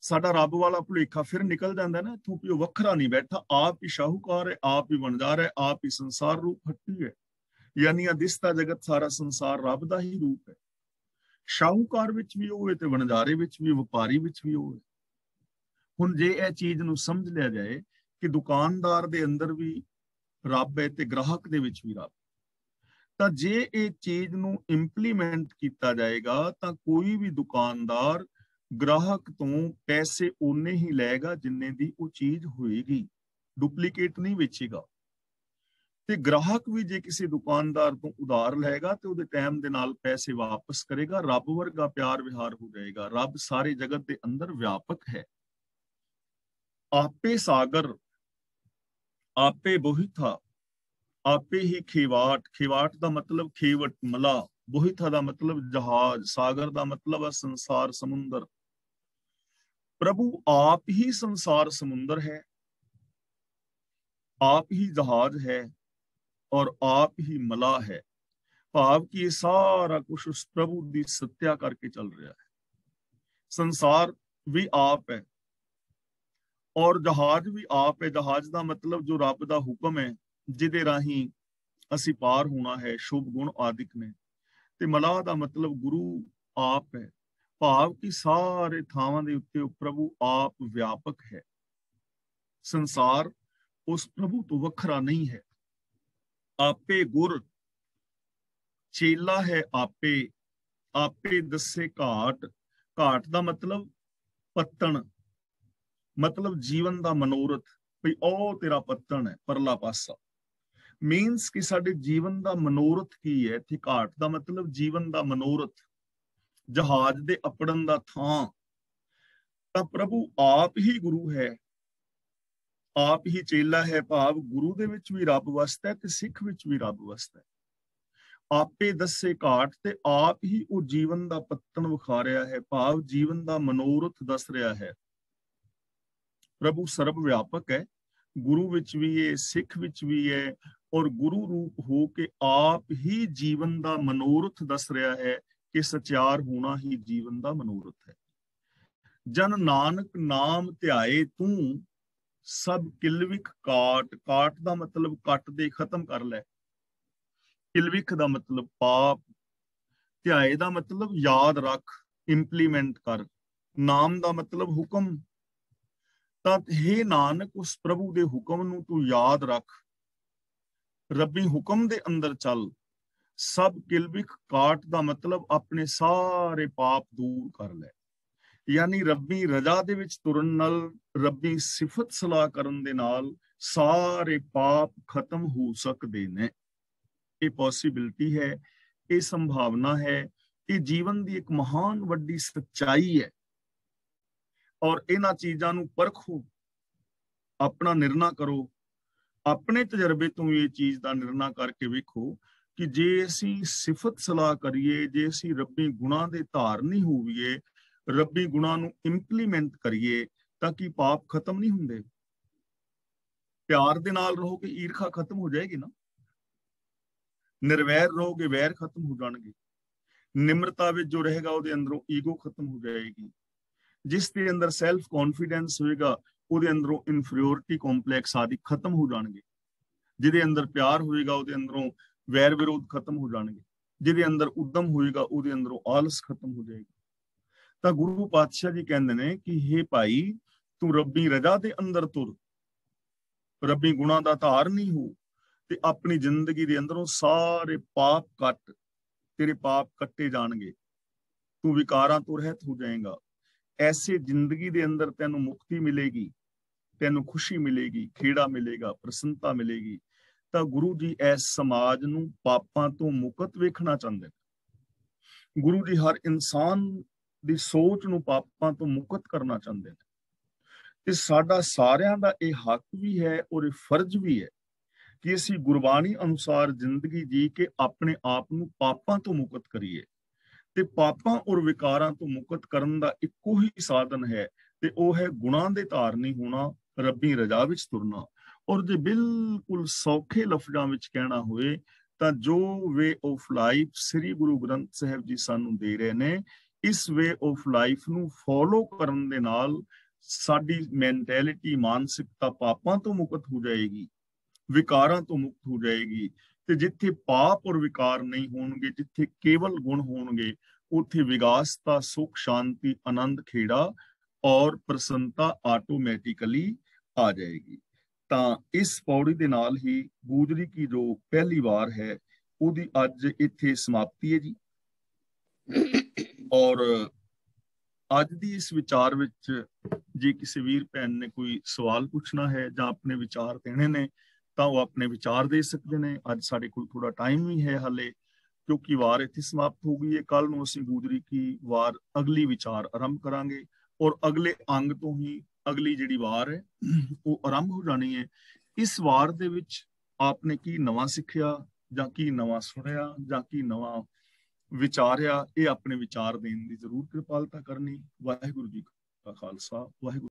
ਸਾਡਾ ਰੱਬ ਵਾਲਾ ਭੁਲੇਖਾ ਫਿਰ ਨਿਕਲ ਜਾਂਦਾ ਨਾ ਇੱਥੋਂ ਕਿ ਉਹ ਵੱਖਰਾ ਨਹੀਂ ਬੈਠਾ। ਆਪ ਹੀ ਸ਼ਾਹੂਕਾਰ ਹੈ, ਆਪ ਹੀ ਵਣਜਾਰ ਹੈ, ਆਪ ਹੀ ਸੰਸਾਰ ਰੂਪ ਹੱਟੀ ਹੈ। ਯਾਨੀ ਦਿਸਦਾ ਜਗਤ ਸਾਰਾ ਸੰਸਾਰ ਰੱਬ ਦਾ ਹੀ ਰੂਪ ਹੈ। ਸ਼ਾਹੂਕਾਰ ਵਿੱਚ ਵੀ ਉਹ ਹੈ ਤੇ ਵਣਜਾਰੇ ਵਿੱਚ ਵੀ, ਵਪਾਰੀ ਵਿੱਚ ਵੀ ਉਹ ਹੈ। ਹੁਣ ਜੇ ਇਹ ਚੀਜ਼ ਨੂੰ ਸਮਝ ਲਿਆ ਜਾਏ ਕਿ ਦੁਕਾਨਦਾਰ ਦੇ ਅੰਦਰ ਵੀ ਰੱਬ ਹੈ ਤੇ ਗ੍ਰਾਹਕ ਦੇ ਵਿੱਚ ਵੀ ਰੱਬ, ਤਾਂ ਜੇ ਇਹ ਚੀਜ਼ ਨੂੰ ਇੰਪਲੀਮੈਂਟ ਕੀਤਾ ਜਾਏਗਾ ਤਾਂ ਕੋਈ ਵੀ ਦੁਕਾਨਦਾਰ ਗ੍ਰਾਹਕ ਤੋਂ ਪੈਸੇ ਓਨੇ ਹੀ ਲਏਗਾ ਜਿੰਨੇ ਦੀ ਉਹ ਚੀਜ਼ ਹੋਏਗੀ, ਡੁਪਲੀਕੇਟ ਨਹੀਂ ਵੇਚੇਗਾ। ਤੇ ਗ੍ਰਾਹਕ ਵੀ ਜੇ ਕਿਸੇ ਦੁਕਾਨਦਾਰ ਤੋਂ ਉਧਾਰ ਲਏਗਾ ਤੇ ਉਹਦੇ ਟਾਈਮ ਦੇ ਨਾਲ ਪੈਸੇ ਵਾਪਸ ਕਰੇਗਾ। ਰੱਬ ਵਰਗਾ ਪਿਆਰ ਵਿਹਾਰ ਹੋ ਜਾਏਗਾ। ਰੱਬ ਸਾਰੇ ਜਗਤ ਦੇ ਅੰਦਰ ਵਿਆਪਕ ਹੈ। ਆਪੇ ਸਾਗਰ, ਆਪੇ ਬੋਹਿਥਾ, ਆਪੇ ਹੀ ਖੇਵਾਟ। ਖੇਵਾਟ ਦਾ ਮਤਲਬ ਖੇਵਟ ਮਲਾ, ਬੋਹਿਥਾ ਦਾ ਮਤਲਬ ਜਹਾਜ਼, ਸਾਗਰ ਦਾ ਮਤਲਬ ਹੈ ਸੰਸਾਰ ਸਮੁੰਦਰ। ਪ੍ਰਭੂ ਆਪ ਹੀ ਸੰਸਾਰ ਸਮੁੰਦਰ ਹੈ, ਆਪ ਹੀ ਜਹਾਜ਼ ਹੈ ਔਰ ਆਪ ਹੀ ਮਲਾ ਹੈ। ਭਾਵ ਕਿ ਇਹ ਸਾਰਾ ਕੁਝ ਉਸ ਪ੍ਰਭੂ ਦੀ ਸੱਤਿਆ ਕਰਕੇ ਚੱਲ ਰਿਹਾ ਹੈ। ਸੰਸਾਰ ਵੀ ਆਪ ਹੈ ਔਰ ਜਹਾਜ਼ ਵੀ ਆਪ ਹੈ। ਜਹਾਜ਼ ਦਾ ਮਤਲਬ ਜੋ ਰੱਬ ਦਾ ਹੁਕਮ ਹੈ, ਜਿਹਦੇ ਰਾਹੀਂ ਅਸੀਂ ਪਾਰ ਹੋਣਾ ਹੈ, ਸ਼ੁਭ ਗੁਣ ਆਦਿਕ ਨੇ। ਤੇ ਮਲਾਹ ਦਾ ਮਤਲਬ ਗੁਰੂ ਆਪ ਹੈ। ਭਾਵ ਕਿ ਸਾਰੇ ਥਾਵਾਂ ਦੇ ਉੱਤੇ ਪ੍ਰਭੂ ਆਪ ਵਿਆਪਕ ਹੈ। ਸੰਸਾਰ ਉਸ ਪ੍ਰਭੂ ਤੋਂ ਵੱਖਰਾ ਨਹੀਂ ਹੈ। ਆਪੇ ਗੁਰ, ਚੇਲਾ ਹੈ ਆਪੇ, ਆਪੇ ਦੱਸੇ ਘਾਟ। ਘਾਟ ਦਾ ਮਤਲਬ ਪੱਤਣ, ਮਤਲਬ ਜੀਵਨ ਦਾ ਮਨੋਰਥ, ਵੀ ਉਹ ਤੇਰਾ ਪੱਤਣ ਹੈ ਪਰਲਾ ਪਾਸਾ। ਮੀਨਸ ਕਿ ਸਾਡੇ ਜੀਵਨ ਦਾ ਮਨੋਰਥ ਕੀ ਹੈ। ਇੱਥੇ ਘਾਟ ਦਾ ਮਤਲਬ ਜੀਵਨ ਦਾ ਮਨੋਰਥ, ਜਹਾਜ਼ ਦੇ ਅਪੜਨ ਦਾ ਥਾਂ। ਤਾਂ ਪ੍ਰਭੂ ਆਪ ਹੀ ਗੁਰੂ ਹੈ, ਆਪ ਹੀ ਚੇਲਾ ਹੈ। ਭਾਵ ਗੁਰੂ ਦੇ ਵਿੱਚ ਵੀ ਰੱਬ ਵਸਦਾ ਹੈ ਤੇ ਸਿੱਖ ਵਿੱਚ ਵੀ ਰੱਬ ਵਸਦਾ ਹੈ। ਆਪੇ ਦੱਸੇ ਘਾਟ, ਤੇ ਆਪ ਹੀ ਉਹ ਜੀਵਨ ਦਾ ਪੱਤਣ ਵਿਖਾ ਰਿਹਾ ਹੈ। ਭਾਵ ਜੀਵਨ ਦਾ ਮਨੋਰਥ ਦੱਸ ਰਿਹਾ ਹੈ। ਪ੍ਰਭੂ ਸਰਬ ਵਿਆਪਕ ਹੈ, ਗੁਰੂ ਵਿੱਚ ਵੀ ਹੈ, ਸਿੱਖ ਵਿੱਚ ਵੀ ਹੈ, ਔਰ ਗੁਰੂ ਰੂਪ ਹੋ ਕੇ ਆਪ ਹੀ ਜੀਵਨ ਦਾ ਮਨੋਰਥ ਦੱਸ ਰਿਹਾ ਹੈ ਕਿ ਸਚਿਆਰ ਹੋਣਾ ਹੀ ਜੀਵਨ ਦਾ ਮਨੋਰਥ ਹੈ। ਜਨ ਨਾਨਕ ਨਾਮ ਧਿਆਏ ਤੂੰ, ਸਭ ਕਿਲਵਿਖ ਕਾਟ। ਕਾਟ ਦਾ ਮਤਲਬ ਕੱਟ ਦੇ, ਖਤਮ ਕਰ ਲੈ। ਕਿਲਵਿਖ ਦਾ ਮਤਲਬ ਪਾਪ, ਧਿਆਏ ਦਾ ਮਤਲਬ ਯਾਦ ਰੱਖ, ਇੰਪਲੀਮੈਂਟ ਕਰ। ਨਾਮ ਦਾ ਮਤਲਬ ਹੁਕਮ। ਤਾਂ ਹੇ ਨਾਨਕ, ਉਸ ਪ੍ਰਭੂ ਦੇ ਹੁਕਮ ਨੂੰ ਤੂੰ ਯਾਦ ਰੱਖ, ਰੱਬੀ ਹੁਕਮ ਦੇ ਅੰਦਰ ਚੱਲ। ਸਭ ਕਿਲਵਿਖ ਕਾਟ ਦਾ ਮਤਲਬ ਆਪਣੇ ਸਾਰੇ ਪਾਪ ਦੂਰ ਕਰ ਲੈ। ਯਾਨੀ ਰੱਬੀ ਰਜ਼ਾ ਦੇ ਵਿੱਚ ਤੁਰਨ ਨਾਲ, ਰੱਬੀ ਸਿਫਤ ਸਲਾਹ ਕਰਨ ਦੇ ਨਾਲ ਸਾਰੇ ਪਾਪ ਖਤਮ ਹੋ ਸਕਦੇ ਨੇ। ਇਹ ਪੋਸੀਬਿਲਿਟੀ ਹੈ, ਇਹ ਸੰਭਾਵਨਾ ਹੈ, ਇਹ ਜੀਵਨ ਦੀ ਇੱਕ ਮਹਾਨ ਵੱਡੀ ਸੱਚਾਈ ਹੈ। ਔਰ ਇਹਨਾਂ ਚੀਜ਼ਾਂ ਨੂੰ ਪਰਖੋ, ਆਪਣਾ ਨਿਰਣਾ ਕਰੋ। ਆਪਣੇ ਤਜਰਬੇ ਤੋਂ ਇਹ ਚੀਜ਼ ਦਾ ਨਿਰਣਾ ਕਰਕੇ ਵੇਖੋ ਕਿ ਜੇ ਅਸੀਂ ਸਿਫਤ ਸਲਾਹ ਕਰੀਏ, ਜੇ ਅਸੀਂ ਰੱਬੀ ਗੁਣਾਂ ਦੇ ਧਾਰਨੀ ਹੋਈਏ, ਰੱਬੀ ਗੁਣਾਂ ਨੂੰ ਇੰਪਲੀਮੈਂਟ ਕਰੀਏ, ਤਾਂ ਕਿ ਪਾਪ ਖਤਮ ਨਹੀਂ ਹੁੰਦੇ। ਪਿਆਰ ਦੇ ਨਾਲ ਰਹੋਗੇ, ਈਰਖਾ ਖਤਮ ਹੋ ਜਾਏਗੀ ਨਾ। ਨਿਰਵੈਰ ਰਹੋਗੇ, ਵੈਰ ਖਤਮ ਹੋ ਜਾਣਗੇ। ਨਿਮਰਤਾ ਵਿੱਚ ਜੋ ਰਹੇਗਾ, ਉਹਦੇ ਅੰਦਰੋਂ ਈਗੋ ਖਤਮ ਹੋ ਜਾਏਗੀ। ਜਿਸ ਦੇ ਅੰਦਰ ਸੈਲਫ ਕੌਨਫੀਡੈਂਸ ਹੋਏਗਾ, ਉਹਦੇ ਅੰਦਰੋਂ ਇਨਫੀਰੀਓਰਿਟੀ ਕੰਪਲੈਕਸ ਆਦਿ ਖਤਮ ਹੋ ਜਾਣਗੇ। ਜਿਹਦੇ ਅੰਦਰ ਪਿਆਰ ਹੋਏਗਾ, ਉਹਦੇ ਅੰਦਰੋਂ ਵੈਰ ਵਿਰੋਧ ਖਤਮ ਹੋ ਜਾਣਗੇ। ਜਿਹਦੇ ਅੰਦਰ ਉਦਮ ਹੋਏਗਾ, ਉਹਦੇ ਅੰਦਰੋਂ ਆਲਸ ਖਤਮ ਹੋ ਜਾਏਗਾ। ਤਾਂ ਗੁਰੂ ਪਾਤਸ਼ਾਹ ਜੀ ਕਹਿੰਦੇ ਨੇ ਕਿ ਹੇ ਭਾਈ, ਤੂੰ ਰੱਬੀ ਰਜ਼ਾ ਦੇ ਅੰਦਰ ਤੁਰ, ਰੱਬੀ ਗੁਣਾਂ ਦਾ ਧਾਰਨੀ ਹੋ, ਤੇ ਆਪਣੀ ਜ਼ਿੰਦਗੀ ਦੇ ਅੰਦਰੋਂ ਸਾਰੇ ਪਾਪ ਕੱਟ, ਤੇਰੇ ਪਾਪ ਕੱਟੇ ਜਾਣਗੇ। ਤੂੰ ਵਿਕਾਰਾਂ ਤੋਂ ਰਹਿਤ ਹੋ ਜਾਏਗਾ। ਐਸੇ ਜ਼ਿੰਦਗੀ ਦੇ ਅੰਦਰ ਤੈਨੂੰ ਮੁਕਤੀ ਮਿਲੇਗੀ, ਤੈਨੂੰ ਖੁਸ਼ੀ ਮਿਲੇਗੀ, ਖੇੜਾ ਮਿਲੇਗਾ, ਪ੍ਰਸੰਨਤਾ ਮਿਲੇਗੀ। ਤਾਂ ਗੁਰੂ ਜੀ ਇਸ ਸਮਾਜ ਨੂੰ ਪਾਪਾਂ ਤੋਂ ਮੁਕਤ ਵੇਖਣਾ ਚਾਹੁੰਦੇ ਨੇ। ਗੁਰੂ ਜੀ ਹਰ ਇਨਸਾਨ ਦੀ ਸੋਚ ਨੂੰ ਪਾਪਾਂ ਤੋਂ ਮੁਕਤ ਕਰਨਾ ਚਾਹੁੰਦੇ ਨੇ। ਤੇ ਸਾਡਾ ਸਾਰਿਆਂ ਦਾ ਇਹ ਹੱਕ ਵੀ ਹੈ ਔਰ ਇਹ ਫਰਜ਼ ਵੀ ਹੈ ਕਿ ਅਸੀਂ ਗੁਰਬਾਣੀ ਅਨੁਸਾਰ ਜ਼ਿੰਦਗੀ ਜੀ ਕੇ ਆਪਣੇ ਆਪ ਨੂੰ ਪਾਪਾਂ ਤੋਂ ਮੁਕਤ ਕਰੀਏ। ਤੇ ਪਾਪਾਂ ਔਰ ਵਿਕਾਰਾਂ ਤੋਂ ਮੁਕਤ ਕਰਨ ਦਾ ਇੱਕੋ ਹੀ ਸਾਧਨ ਹੈ, ਤੇ ਉਹ ਹੈ ਗੁਣਾਂ ਦੇ ਧਾਰਨੀ ਹੋਣਾ, ਰੱਬੀ ਰਜ਼ਾ ਵਿੱਚ ਤੁਰਨਾ। ਔਰ ਜੇ ਬਿਲਕੁਲ ਸੌਖੇ ਲਫ਼ਜ਼ਾਂ ਵਿੱਚ ਕਹਿਣਾ ਹੋਏ ਤਾਂ ਜੋ ਵੇ ਆਫ ਲਾਈਫ ਸ੍ਰੀ ਗੁਰੂ ਗ੍ਰੰਥ ਸਾਹਿਬ ਜੀ ਸਾਨੂੰ ਦੇ ਰਹੇ ਨੇ, ਇਸ ਵੇ ਆਫ ਲਾਈਫ ਨੂੰ ਫੋਲੋ ਕਰਨ ਦੇ ਨਾਲ ਸਾਡੀ ਮੈਂਟੈਲਿਟੀ, ਮਾਨਸਿਕਤਾ ਪਾਪਾਂ ਤੋਂ ਮੁਕਤ ਹੋ ਜਾਏਗੀ, ਵਿਕਾਰਾਂ ਤੋਂ ਮੁਕਤ ਹੋ ਜਾਏਗੀ। ਤੇ ਜਿੱਥੇ ਪਾਪ ਔਰ ਵਿਕਾਰ ਨਹੀਂ ਹੋਣਗੇ, ਜਿੱਥੇ ਕੇਵਲ ਗੁਣ ਹੋਣਗੇ, ਉੱਥੇ ਵਿਗਾਸਤਾ, ਸੁਖ, ਸ਼ਾਂਤੀ, ਆਨੰਦ, ਖੇੜਾ ਔਰ ਪ੍ਰਸੰਨਤਾ ਆਟੋਮੈਟਿਕਲੀ ਆ ਜਾਏਗੀ। ਤਾਂ ਇਸ ਪੌੜੀ ਦੇ ਨਾਲ ਹੀ ਗੂਜਰੀ ਕੀ ਜੋ ਪਹਿਲੀ ਵਾਰ ਹੈ, ਉਹਦੀ ਅੱਜ ਇੱਥੇ ਸਮਾਪਤੀ ਹੈ ਜੀ। ਔਰ ਅੱਜ ਦੀ ਇਸ ਵਿਚਾਰ ਵਿੱਚ ਜੇ ਕਿਸੇ ਵੀਰ ਭੈਣ ਨੇ ਕੋਈ ਸਵਾਲ ਪੁੱਛਣਾ ਹੈ ਜਾਂ ਆਪਣੇ ਵਿਚਾਰ ਦੇਣੇ ਨੇ, ਤਾਂ ਉਹ ਆਪਣੇ ਵਿਚਾਰ ਦੇ ਸਕਦੇ ਨੇ। ਅੱਜ ਸਾਡੇ ਕੋਲ ਥੋੜਾ ਟਾਈਮ ਵੀ ਹੈ ਹਾਲੇ, ਕਿਉਂਕਿ ਵਾਰ ਇੱਥੇ ਸਮਾਪਤ ਹੋ ਗਈ ਹੈ। ਕੱਲ ਨੂੰ ਅਸੀਂ ਗੁਜਰੀ ਕੀ ਵਾਰ ਅਗਲੀ ਵਿਚਾਰ ਆਰੰਭ ਕਰਾਂਗੇ, ਔਰ ਅਗਲੇ ਅੰਗ ਤੋਂ ਹੀ ਅਗਲੀ ਜਿਹੜੀ ਵਾਰ ਹੈ ਉਹ ਆਰੰਭ ਹੋ ਜਾਣੀ ਹੈ। ਇਸ ਵਾਰ ਦੇ ਵਿੱਚ ਆਪਨੇ ਕੀ ਨਵਾਂ ਸਿੱਖਿਆ, ਜਾਂ ਕੀ ਨਵਾਂ ਸੁਣਿਆ, ਜਾਂ ਕੀ ਨਵਾਂ ਵਿਚਾਰਿਆ, ਇਹ ਆਪਣੇ ਵਿਚਾਰ ਦੇਣ ਦੀ ਜ਼ਰੂਰ ਕਿਰਪਾਲਤਾ ਕਰਨੀ। ਵਾਹਿਗੁਰੂ ਜੀ ਕਾ ਖਾਲਸਾ, ਵਾਹਿਗੁਰੂ।